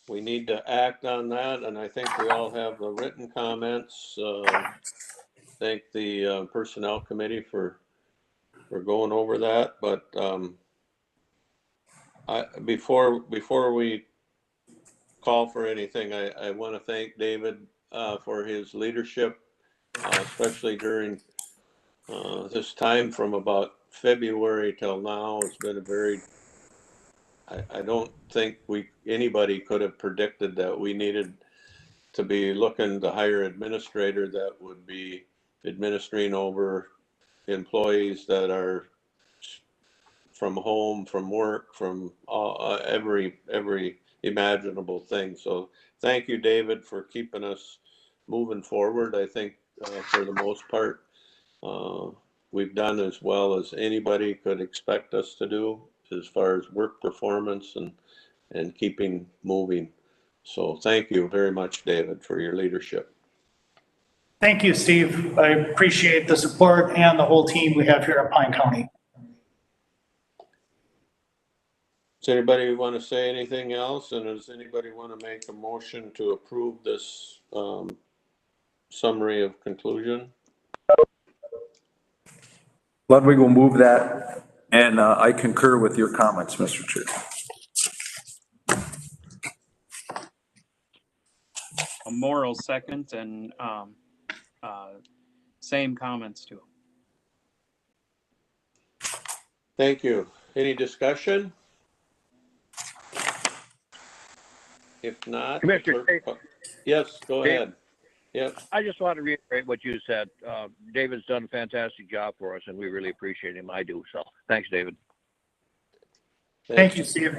We need to act on that, and I think we all have the written comments. Thank the personnel committee for going over that, but before we call for anything, I want to thank David for his leadership, especially during this time from about February till now. It's been a very, I don't think anybody could have predicted that we needed to be looking to hire an administrator that would be administering over employees that are from home, from work, from every imaginable thing. So thank you, David, for keeping us moving forward. I think for the most part, we've done as well as anybody could expect us to do as far as work performance and keeping moving. So thank you very much, David, for your leadership. Thank you, Steve. I appreciate the support and the whole team we have here at Pine County. Does anybody want to say anything else? And does anybody want to make a motion to approve this summary of conclusion? Ludwig will move that, and I concur with your comments, Mr. Chair. A moral second and same comments too. Thank you. Any discussion? If not, Commissioner, yes, go Dave, ahead. Yep. I just want to reiterate what you said. David's done a fantastic job for us, and we really appreciate him. I do. So thanks, David. Thank you, Steve.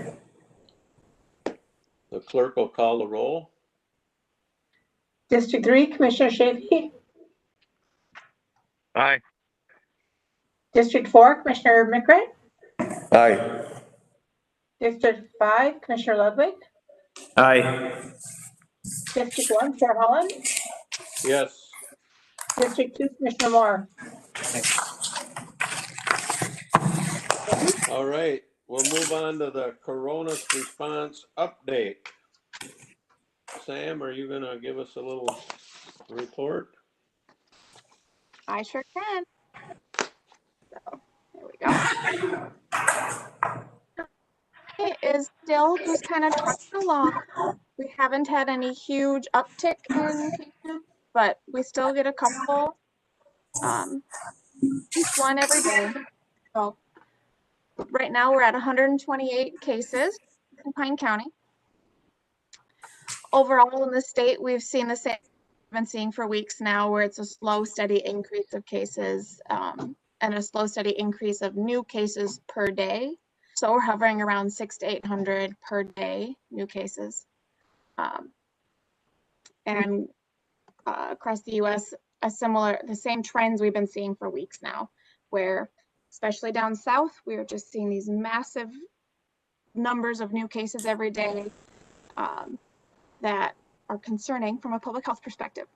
The clerk will call the roll. District 3, Commissioner Shapey. Aye. District 4, Commissioner McRae. Aye. District 5, Commissioner Ludwig. Aye. District 1, Chair Holland. Yes. District 2, Commissioner Moore. All right. We'll move on to the Corona response update. Sam, are you going to give us a little report? I sure can. So, there we go. It is still just kind of trucking along. We haven't had any huge uptick in cases, but we still get a couple, each one every day. So right now we're at 128 cases in Pine County. Overall in the state, we've seen the same we've been seeing for weeks now, where it's a slow, steady increase of cases and a slow, steady increase of new cases per day. So we're hovering around 600 to 800 per day, new cases. And across the U.S., the same trends we've been seeing for weeks now, where especially down south, we are just seeing these massive numbers of new cases every day that are concerning from a public health perspective.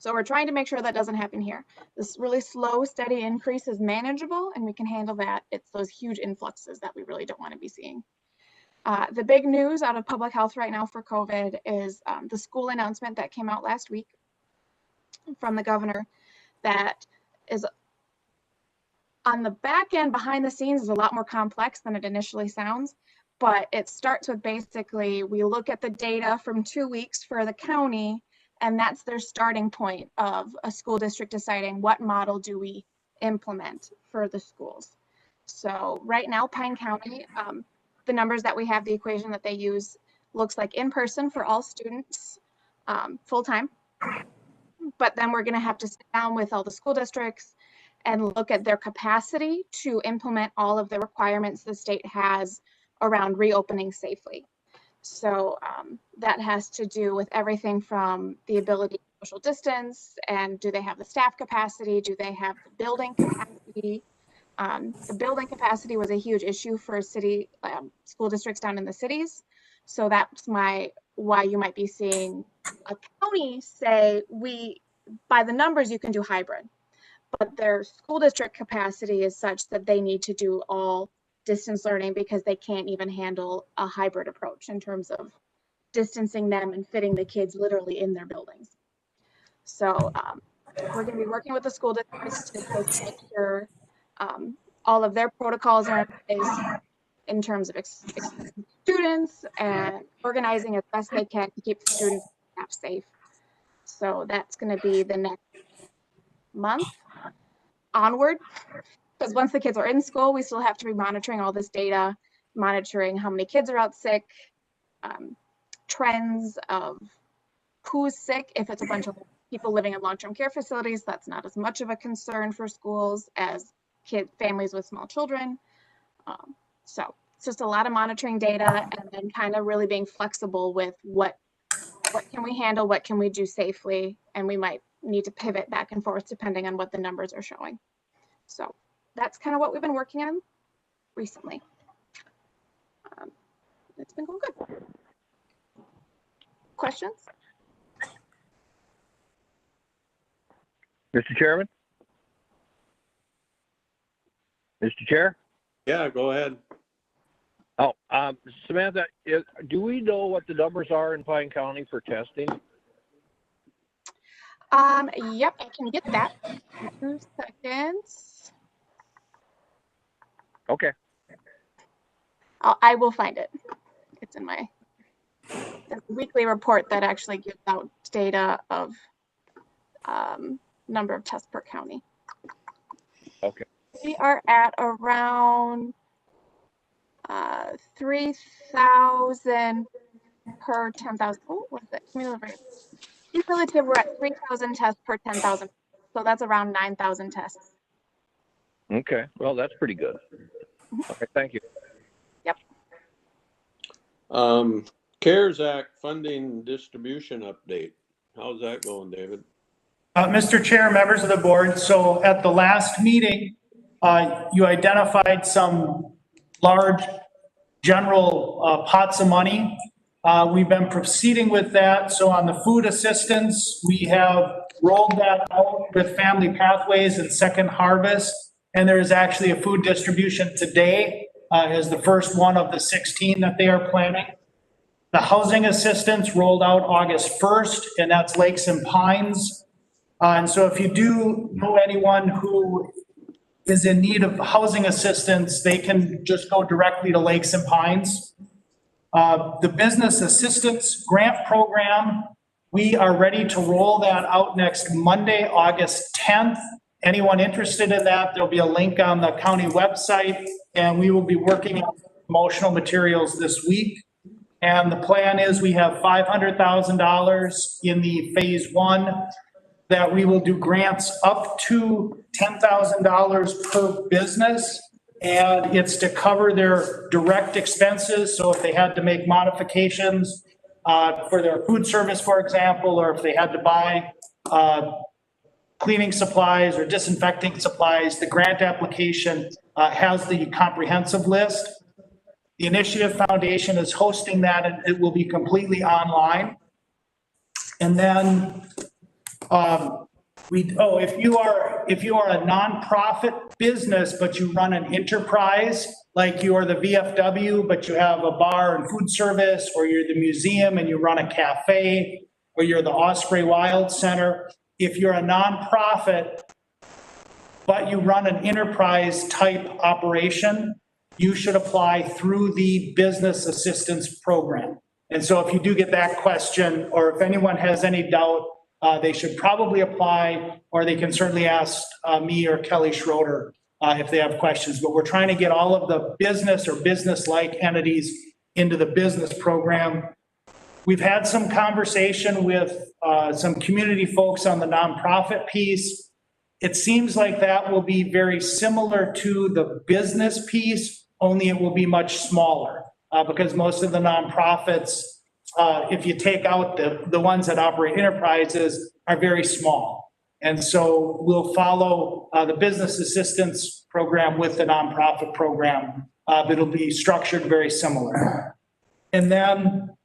So we're trying to make sure that doesn't happen here. This really slow, steady increase is manageable and we can handle that. It's those huge influxes that we really don't want to be seeing. The big news out of public health right now for COVID is the school announcement that came out last week from the governor that is on the back end, behind the scenes, is a lot more complex than it initially sounds. But it starts with basically, we look at the data from 2 weeks for the county, and that's their starting point of a school district deciding what model do we implement for the schools. So right now, Pine County, the numbers that we have, the equation that they use looks like in person for all students, full-time. But then we're going to have to sit down with all the school districts and look at their capacity to implement all of the requirements the state has around reopening safely. So that has to do with everything from the ability to social distance, and do they have the staff capacity? Do they have the building capacity? The building capacity was a huge issue for city school districts down in the cities. So that's why you might be seeing a county say, by the numbers, you can do hybrid, but their school district capacity is such that they need to do all distance learning because they can't even handle a hybrid approach in terms of distancing them and fitting the kids literally in their buildings. So we're going to be working with the school districts to make sure all of their protocols are in place in terms of students and organizing as best they can to keep the students safe. So that's going to be the next month onward, because once the kids are in school, we still have to be monitoring all this data, monitoring how many kids are out sick, trends of who's sick. If it's a bunch of people living in long-term care facilities, that's not as much of a concern for schools as families with small children. So it's just a lot of monitoring data, and then kind of really being flexible with what can we handle, what can we do safely, and we might need to pivot back and forth depending on what the numbers are showing. So that's kind of what we've been working on recently. It's been going good. Questions? Mr. Chairman? Mr. Chair? Yeah, go ahead. Oh, Samantha, do we know what the numbers are in Pine County for testing? Yep, I can get that. 2 seconds. Okay. I will find it. It's in my weekly report that actually gives out data of number of tests per county. Okay. We are at around 3,000 per 10,000. Oh, what's that? Cumulative, we're at 3,000 tests per 10,000. So that's around 9,000 tests. Okay, well, that's pretty good. Okay, thank you. Yep. CARES Act funding distribution update. How's that going, David? Mr. Chair, members of the board, so at the last meeting, you identified some large general pots of money. We've been proceeding with that. So on the food assistance, we have rolled that out with Family Pathways and Second Harvest. And there is actually a food distribution today as the first one of the 16 that they are planning. The housing assistance rolled out August 1st, and that's Lakes and Pines. And so if you do know anyone who is in need of housing assistance, they can just go directly to Lakes and Pines. The business assistance grant program, we are ready to roll that out next Monday, August 10th. Anyone interested in that, there'll be a link on the county website, and we will be working on promotional materials this week. And the plan is we have $500,000 in the phase 1 that we will do grants up to $10,000 per business. And it's to cover their direct expenses. So if they had to make modifications for their food service, for example, or if they had to buy cleaning supplies or disinfecting supplies, the grant application has the comprehensive list. The Initiative Foundation is hosting that, and it will be completely online. And then if you are a nonprofit business, but you run an enterprise, like you are the VFW, but you have a bar and food service, or you're the museum and you run a cafe, or you're the Osprey Wild Center. If you're a nonprofit, but you run an enterprise type operation, you should apply through the business assistance program. And so if you do get that question, or if anyone has any doubt, they should probably apply, or they can certainly ask me or Kelly Schroeder if they have questions. But we're trying to get all of the business or business-like entities into the business program. We've had some conversation with some community folks on the nonprofit piece. It seems like that will be very similar to the business piece, only it will be much smaller because most of the nonprofits, if you take out the ones that operate enterprises, are very small. And so we'll follow the business assistance program with the nonprofit program, but it'll be structured very similar. And then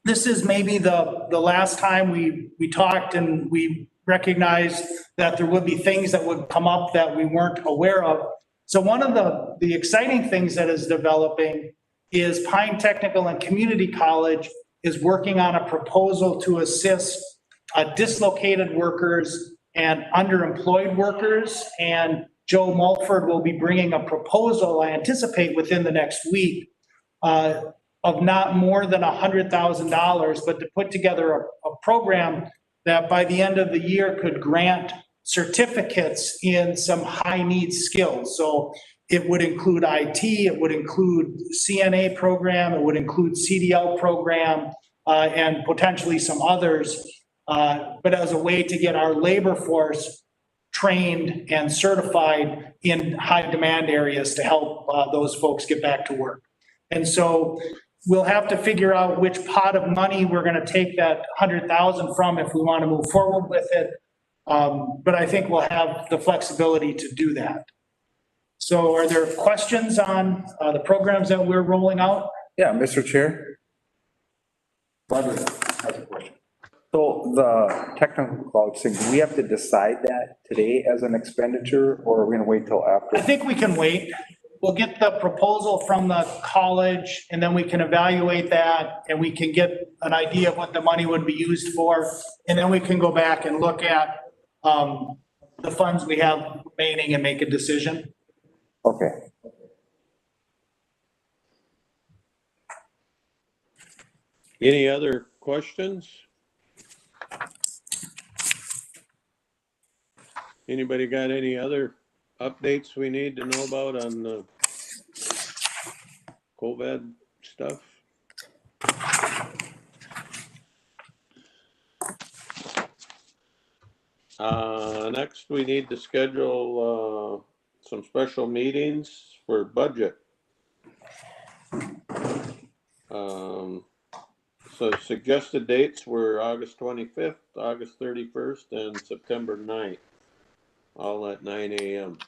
this is maybe the last time we talked, and we recognized that there would be things that would come up that we weren't aware of. So one of the exciting things that is developing is Pine Technical and Community College is working on a proposal to assist dislocated workers and underemployed workers. And Joe Mulford will be bringing a proposal, I anticipate within the next week, of not more than $100,000, but to put together a program that by the end of the year could grant certificates in some high need skills. So it would include IT, it would include CNA program, it would include CDL program, and potentially some others, but as a way to get our labor force trained and certified in high demand areas to help those folks get back to work. And so we'll have to figure out which pot of money we're going to take that 100,000 from if we want to move forward with it. But I think we'll have the flexibility to do that. So are there questions on the programs that we're rolling out? Yeah, Mr. Chair. So the technical college thing, do we have to decide that today as an expenditure, or are we going to wait till after? I think we can wait. We'll get the proposal from the college, and then we can evaluate that, and we can get an idea of what the money would be used for. And then we can go back and look at the funds we have remaining and make a decision. Okay. Any other questions? Anybody got any other updates we need to know about on the COVID stuff? Next, we need to schedule some special meetings for budget. So suggested dates were August 25th, August 31st, and September 9th, all at 9 a.m.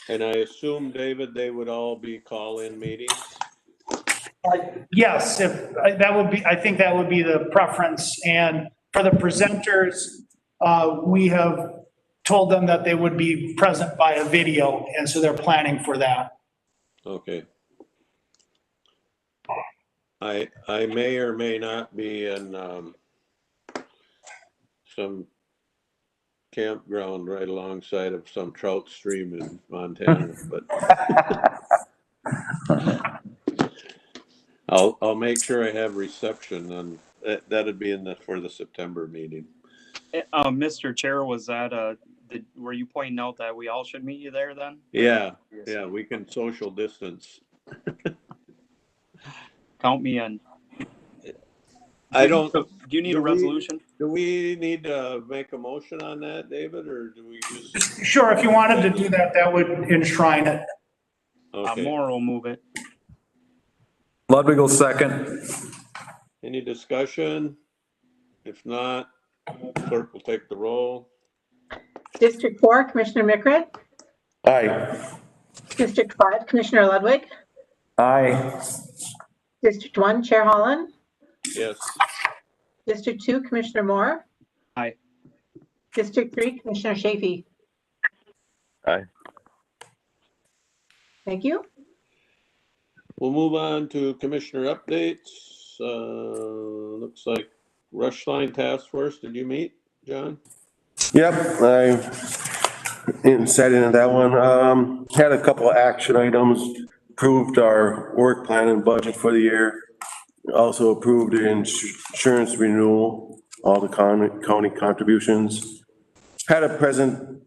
And I assume, David, they would all be call-in meetings? Yes, if that would be, I think that would be the preference. And for the presenters, we have told them that they would be present by a video, and so they're planning for that. Okay. I may or may not be in some campground right alongside of some trout stream in Montana, but I'll make sure I have reception, and that'd be for the September meeting. Mr. Chair, was that were you pointing out that we all should meet you there then? Yeah, we can social distance. Count me in. I don't. Do you need a resolution? Do we need to make a motion on that, David, or do we just? Sure, if you wanted to do that, that would enshrine it. Okay. Moore will move it. Ludwig will second. Any discussion? If not, clerk will take the roll. District 4, Commissioner Mickret. Aye. District 5, Commissioner Ludwig. Aye. District 1, Chair Holland. Yes. District 2, Commissioner Moore. Aye. District 3, Commissioner Chafee. Aye. Thank you. We'll move on to commissioner updates. Looks like Rush Line Task Force, did you meet, John? Yep, I sat in that one. Had a couple of action items, approved our work plan and budget for the year. Also approved the insurance renewal, all the county contributions. Had a presentation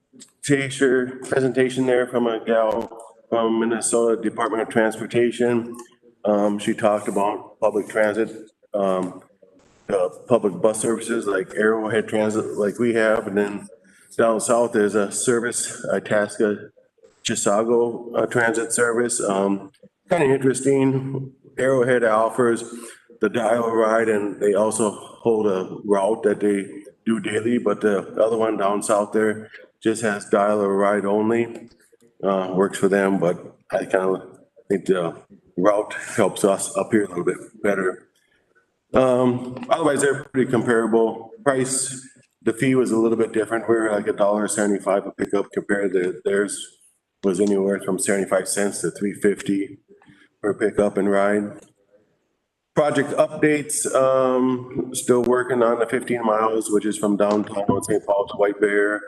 there from a gal from Minnesota Department of Transportation. She talked about public transit, public bus services like Arrowhead Transit like we have, and then down south there's a service, Itasca Chisago transit service. Kind of interesting. Arrowhead offers the dial ride, and they also hold a route that they do daily, but the other one down south there just has dial or ride only. Works for them, but I kind of think the route helps us up here a little bit better. Otherwise, they're pretty comparable. Price, the fee was a little bit different. We're like $1.75 a pickup compared to theirs was anywhere from 75 cents to $3.50 per pickup and ride. Project updates, still working on the 15 miles, which is from downtown St. Paul to White Bear.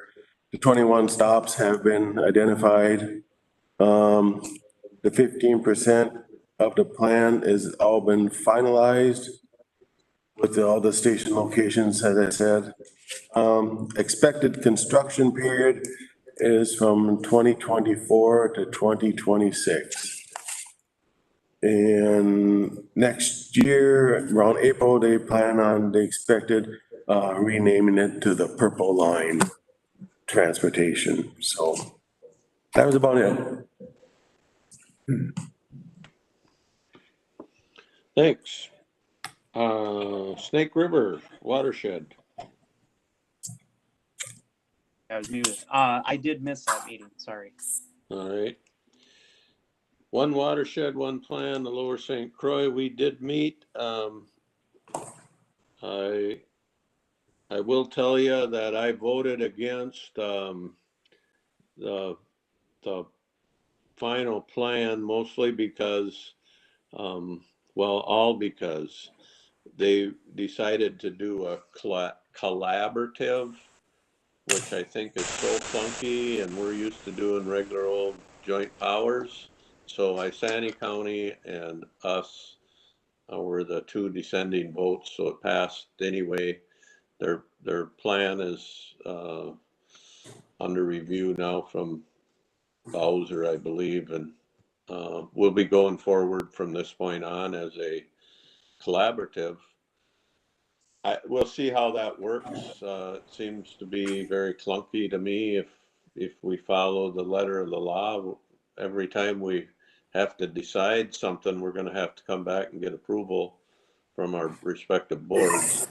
The 21 stops have been identified. The 15% of the plan is all been finalized with all the station locations, as I said. Expected construction period is from 2024 to 2026. And next year, around April, they expected renaming it to the Purple Line Transportation. So that was about it. Thanks. Snake River Watershed. I was muted. I did miss that meeting, sorry. All right. One watershed, one plan, the Lower St. Croix, we did meet. I will tell you that I voted against the final plan, mostly because, all because they decided to do a collaborative, which I think is so funky, and we're used to doing regular old joint powers. So Isani County and us were the two descending votes, so it passed anyway. Their plan is under review now from Bowser, I believe, and we'll be going forward from this point on as a collaborative. We'll see how that works. It seems to be very clunky to me if we follow the letter of the law. Every time we have to decide something, we're going to have to come back and get approval from our respective boards,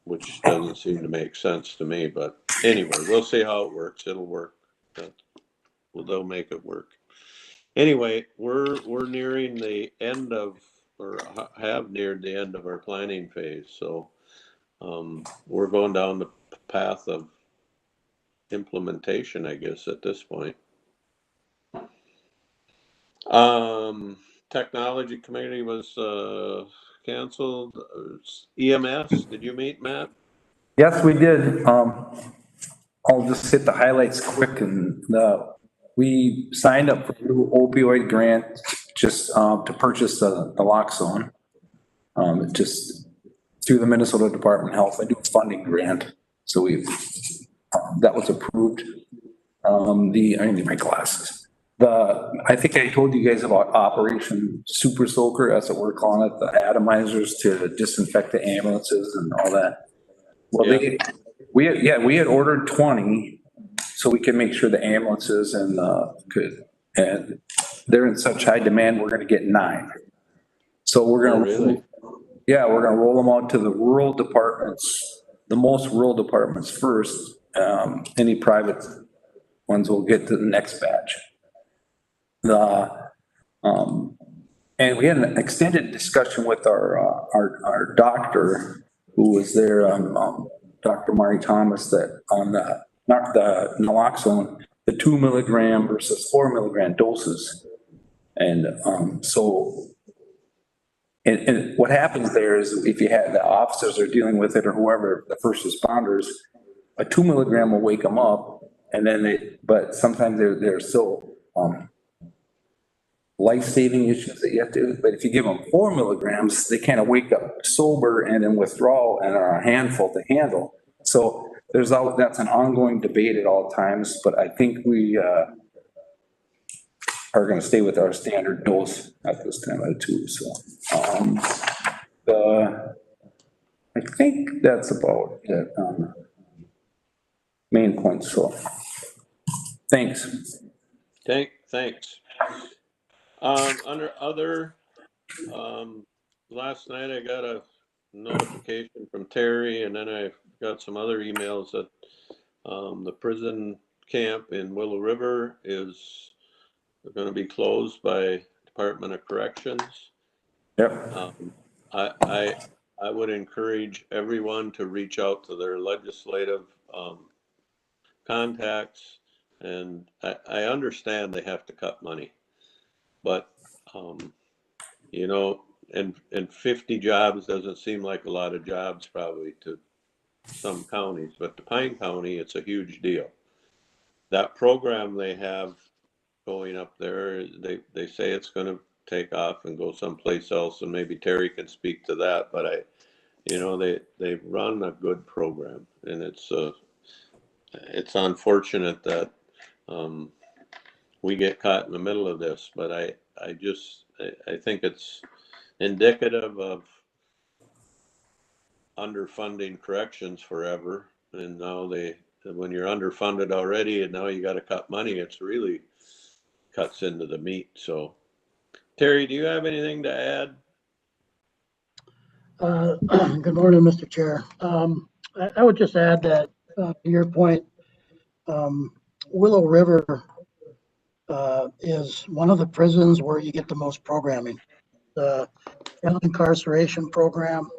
which doesn't seem to make sense to me. But anyway, we'll see how it works. It'll work. They'll make it work. Anyway, we're nearing the end of, or have neared the end of our planning phase. So we're going down the path of implementation, I guess, at this point. Technology committee was canceled. EMS, did you meet, Matt? Yes, we did. I'll just hit the highlights quick, and we signed up for a new opioid grant just to purchase the naloxone. Just through the Minnesota Department of Health, a new funding grant. So that was approved. I need my glasses. I think I told you guys about Operation Super Soaker, that's what we're calling it, the atomizers to disinfect the ambulances and all that. Well, yeah. we had ordered 20 so we can make sure the ambulances and they're in such high demand, we're gonna get 9. So we're gonna, we're gonna roll them out to the rural departments, the most rural departments first. Any private ones will get to the next batch. And we had an extended discussion with our doctor who was there, Dr. Mari Thomas, that on not the naloxone, the 2 milligram versus 4 milligram doses. And and what happens there is if you have the officers are dealing with it or whoever, the first responders, a 2 milligram will wake them up, and then but sometimes they're still life-saving issues that you have to, but if you give them 4 milligrams, they kind of wake up sober and in withdrawal and are a handful to handle. So that's an ongoing debate at all times, but I think we are going to stay with our standard dose at this time of two. So I think that's about it on main points. So thanks. Thanks. Under other, last night I got a notification from Terry, and then I got some other emails that the prison camp in Willow River is going to be closed by Department of Corrections. Yep. I would encourage everyone to reach out to their legislative contacts, and I understand they have to cut money. But, you know, and 50 jobs doesn't seem like a lot of jobs probably to some counties, but to Pine County, it's a huge deal. That program they have going up there, they say it's going to take off and go someplace else, and maybe Terry can speak to that. But you know, they run a good program, and it's unfortunate that we get caught in the middle of this, but I think it's indicative of underfunding corrections forever. And now when you're underfunded already and now you got to cut money, it's really cuts into the meat. So Terry, do you have anything to add? Good morning, Mr. Chair. I would just add that to your point, Willow River is one of the prisons where you get the most programming. The incarceration program,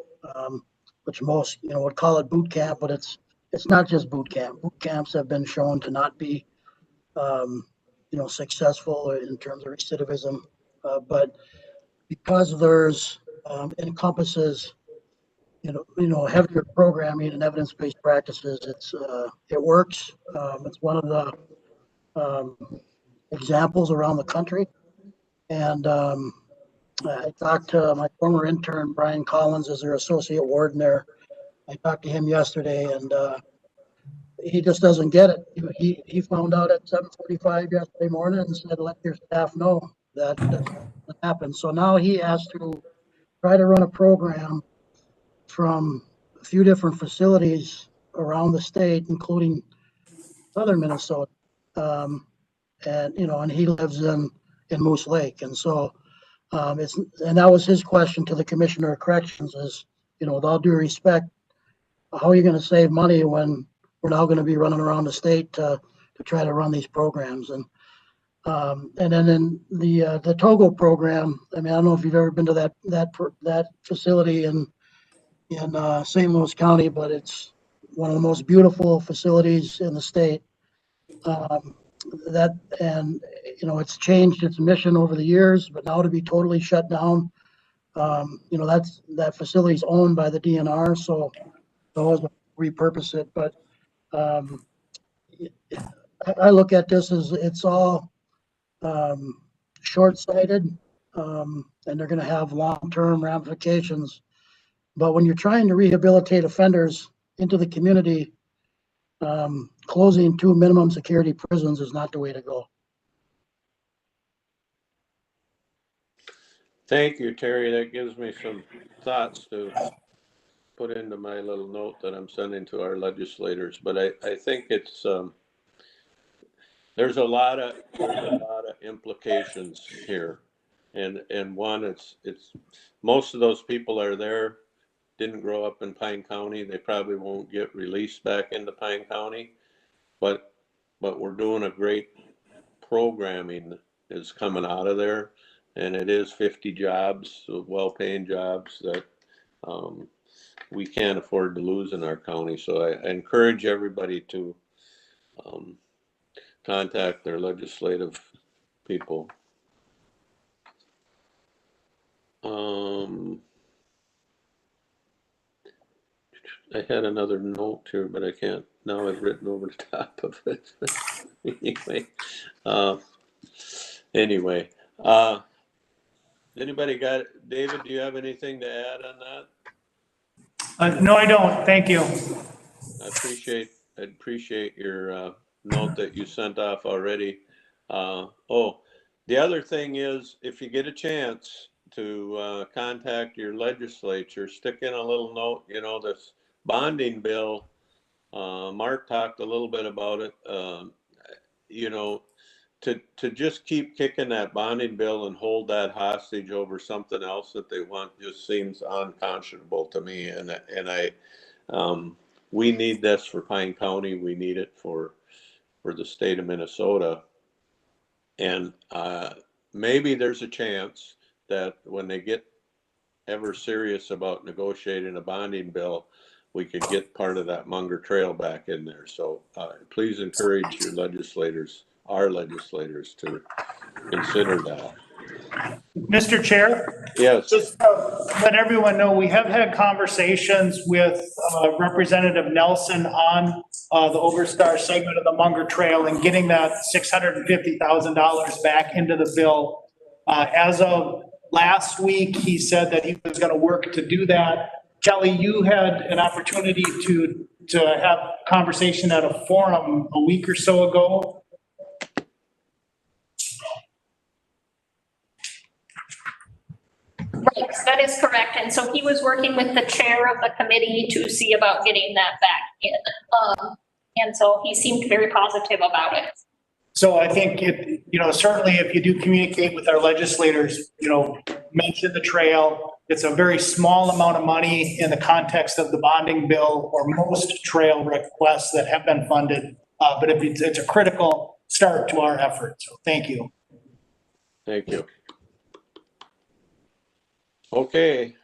which most would call it boot camp, but it's not just boot camp. Boot camps have been shown to not be successful in terms of recidivism, but because there's encompasses heavier programming and evidence-based practices, it works. It's one of the examples around the country. And I talked to my former intern, Brian Collins, as their associate warden there. I talked to him yesterday, and he just doesn't get it. He found out at 7:45 yesterday morning and said, let your staff know that happened. So now he has to try to run a program from a few different facilities around the state, including southern Minnesota. And he lives in Moose Lake. And so and that was his question to the Commissioner of Corrections is, with all due respect, how are you going to save money when we're now going to be running around the state to try to run these programs? And then in the Togo program, I mean, I don't know if you've ever been to that facility in St. Louis County, but it's one of the most beautiful facilities in the state. It's changed its mission over the years, but now to be totally shut down, that facility is owned by the DNR, so they'll repurpose it. But I look at this as it's all short-sighted, and they're going to have long-term ramifications. But when you're trying to rehabilitate offenders into the community, closing 2 minimum security prisons is not the way to go. Thank you, Terry. That gives me some thoughts to put into my little note that I'm sending to our legislators. But I think it's there's a lot of implications here, and one, it's most of those people are there didn't grow up in Pine County. They probably won't get released back into Pine County, but we're doing a great programming is coming out of there. and it is 50 jobs, well-paying jobs that we can't afford to lose in our county. So I encourage everybody to contact their legislative people. I had another note here, but I can't, now I've written over the top of it. Anyway, anybody got, David, do you have anything to add on that? No, I don't. Thank you. I appreciate your note that you sent off already. Oh, the other thing is, if you get a chance to contact your legislature, stick in a little note, you know, this bonding bill. Mark talked a little bit about it. You know, to just keep kicking that bonding bill and hold that hostage over something else that they want just seems unconscionable to me. And we need this for Pine County. We need it for the state of Minnesota. And maybe there's a chance that when they get ever serious about negotiating a bonding bill, we could get part of that Munger Trail back in there. So please encourage your legislators, our legislators, to consider that. Mr. Chair? Yes. Just let everyone know, we have had conversations with Representative Nelson on the Overstar segment of the Munger Trail and getting that $650,000 back into the bill. As of last week, he said that he was going to work to do that. Kelly, you had an opportunity to have conversation at a forum a week or so ago. Right, that is correct. And so he was working with the chair of the committee to see about getting that back in. And so he seemed very positive about it. So I think it, you know, certainly if you do communicate with our legislators, you know, mention the trail. It's a very small amount of money in the context of the bonding bill or most trail requests that have been funded. But it's a critical start to our effort. So thank you. Thank you. Okay,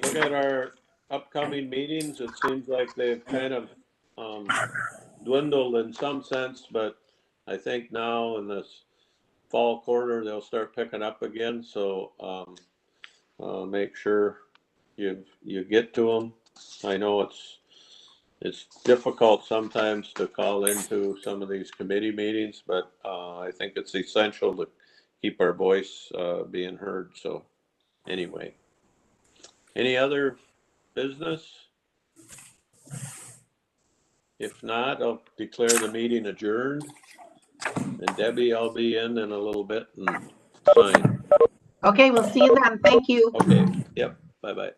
look at our upcoming meetings. It seems like they've kind of dwindled in some sense, but I think now in this fall quarter, they'll start picking up again. So make sure you get to them. I know it's difficult sometimes to call into some of these committee meetings, but I think it's essential to keep our voice being heard. So anyway. Any other business? If not, I'll declare the meeting adjourned. And Debbie, I'll be in a little bit and sign. Okay, we'll see you then. Thank you. Okay, yep, bye-bye.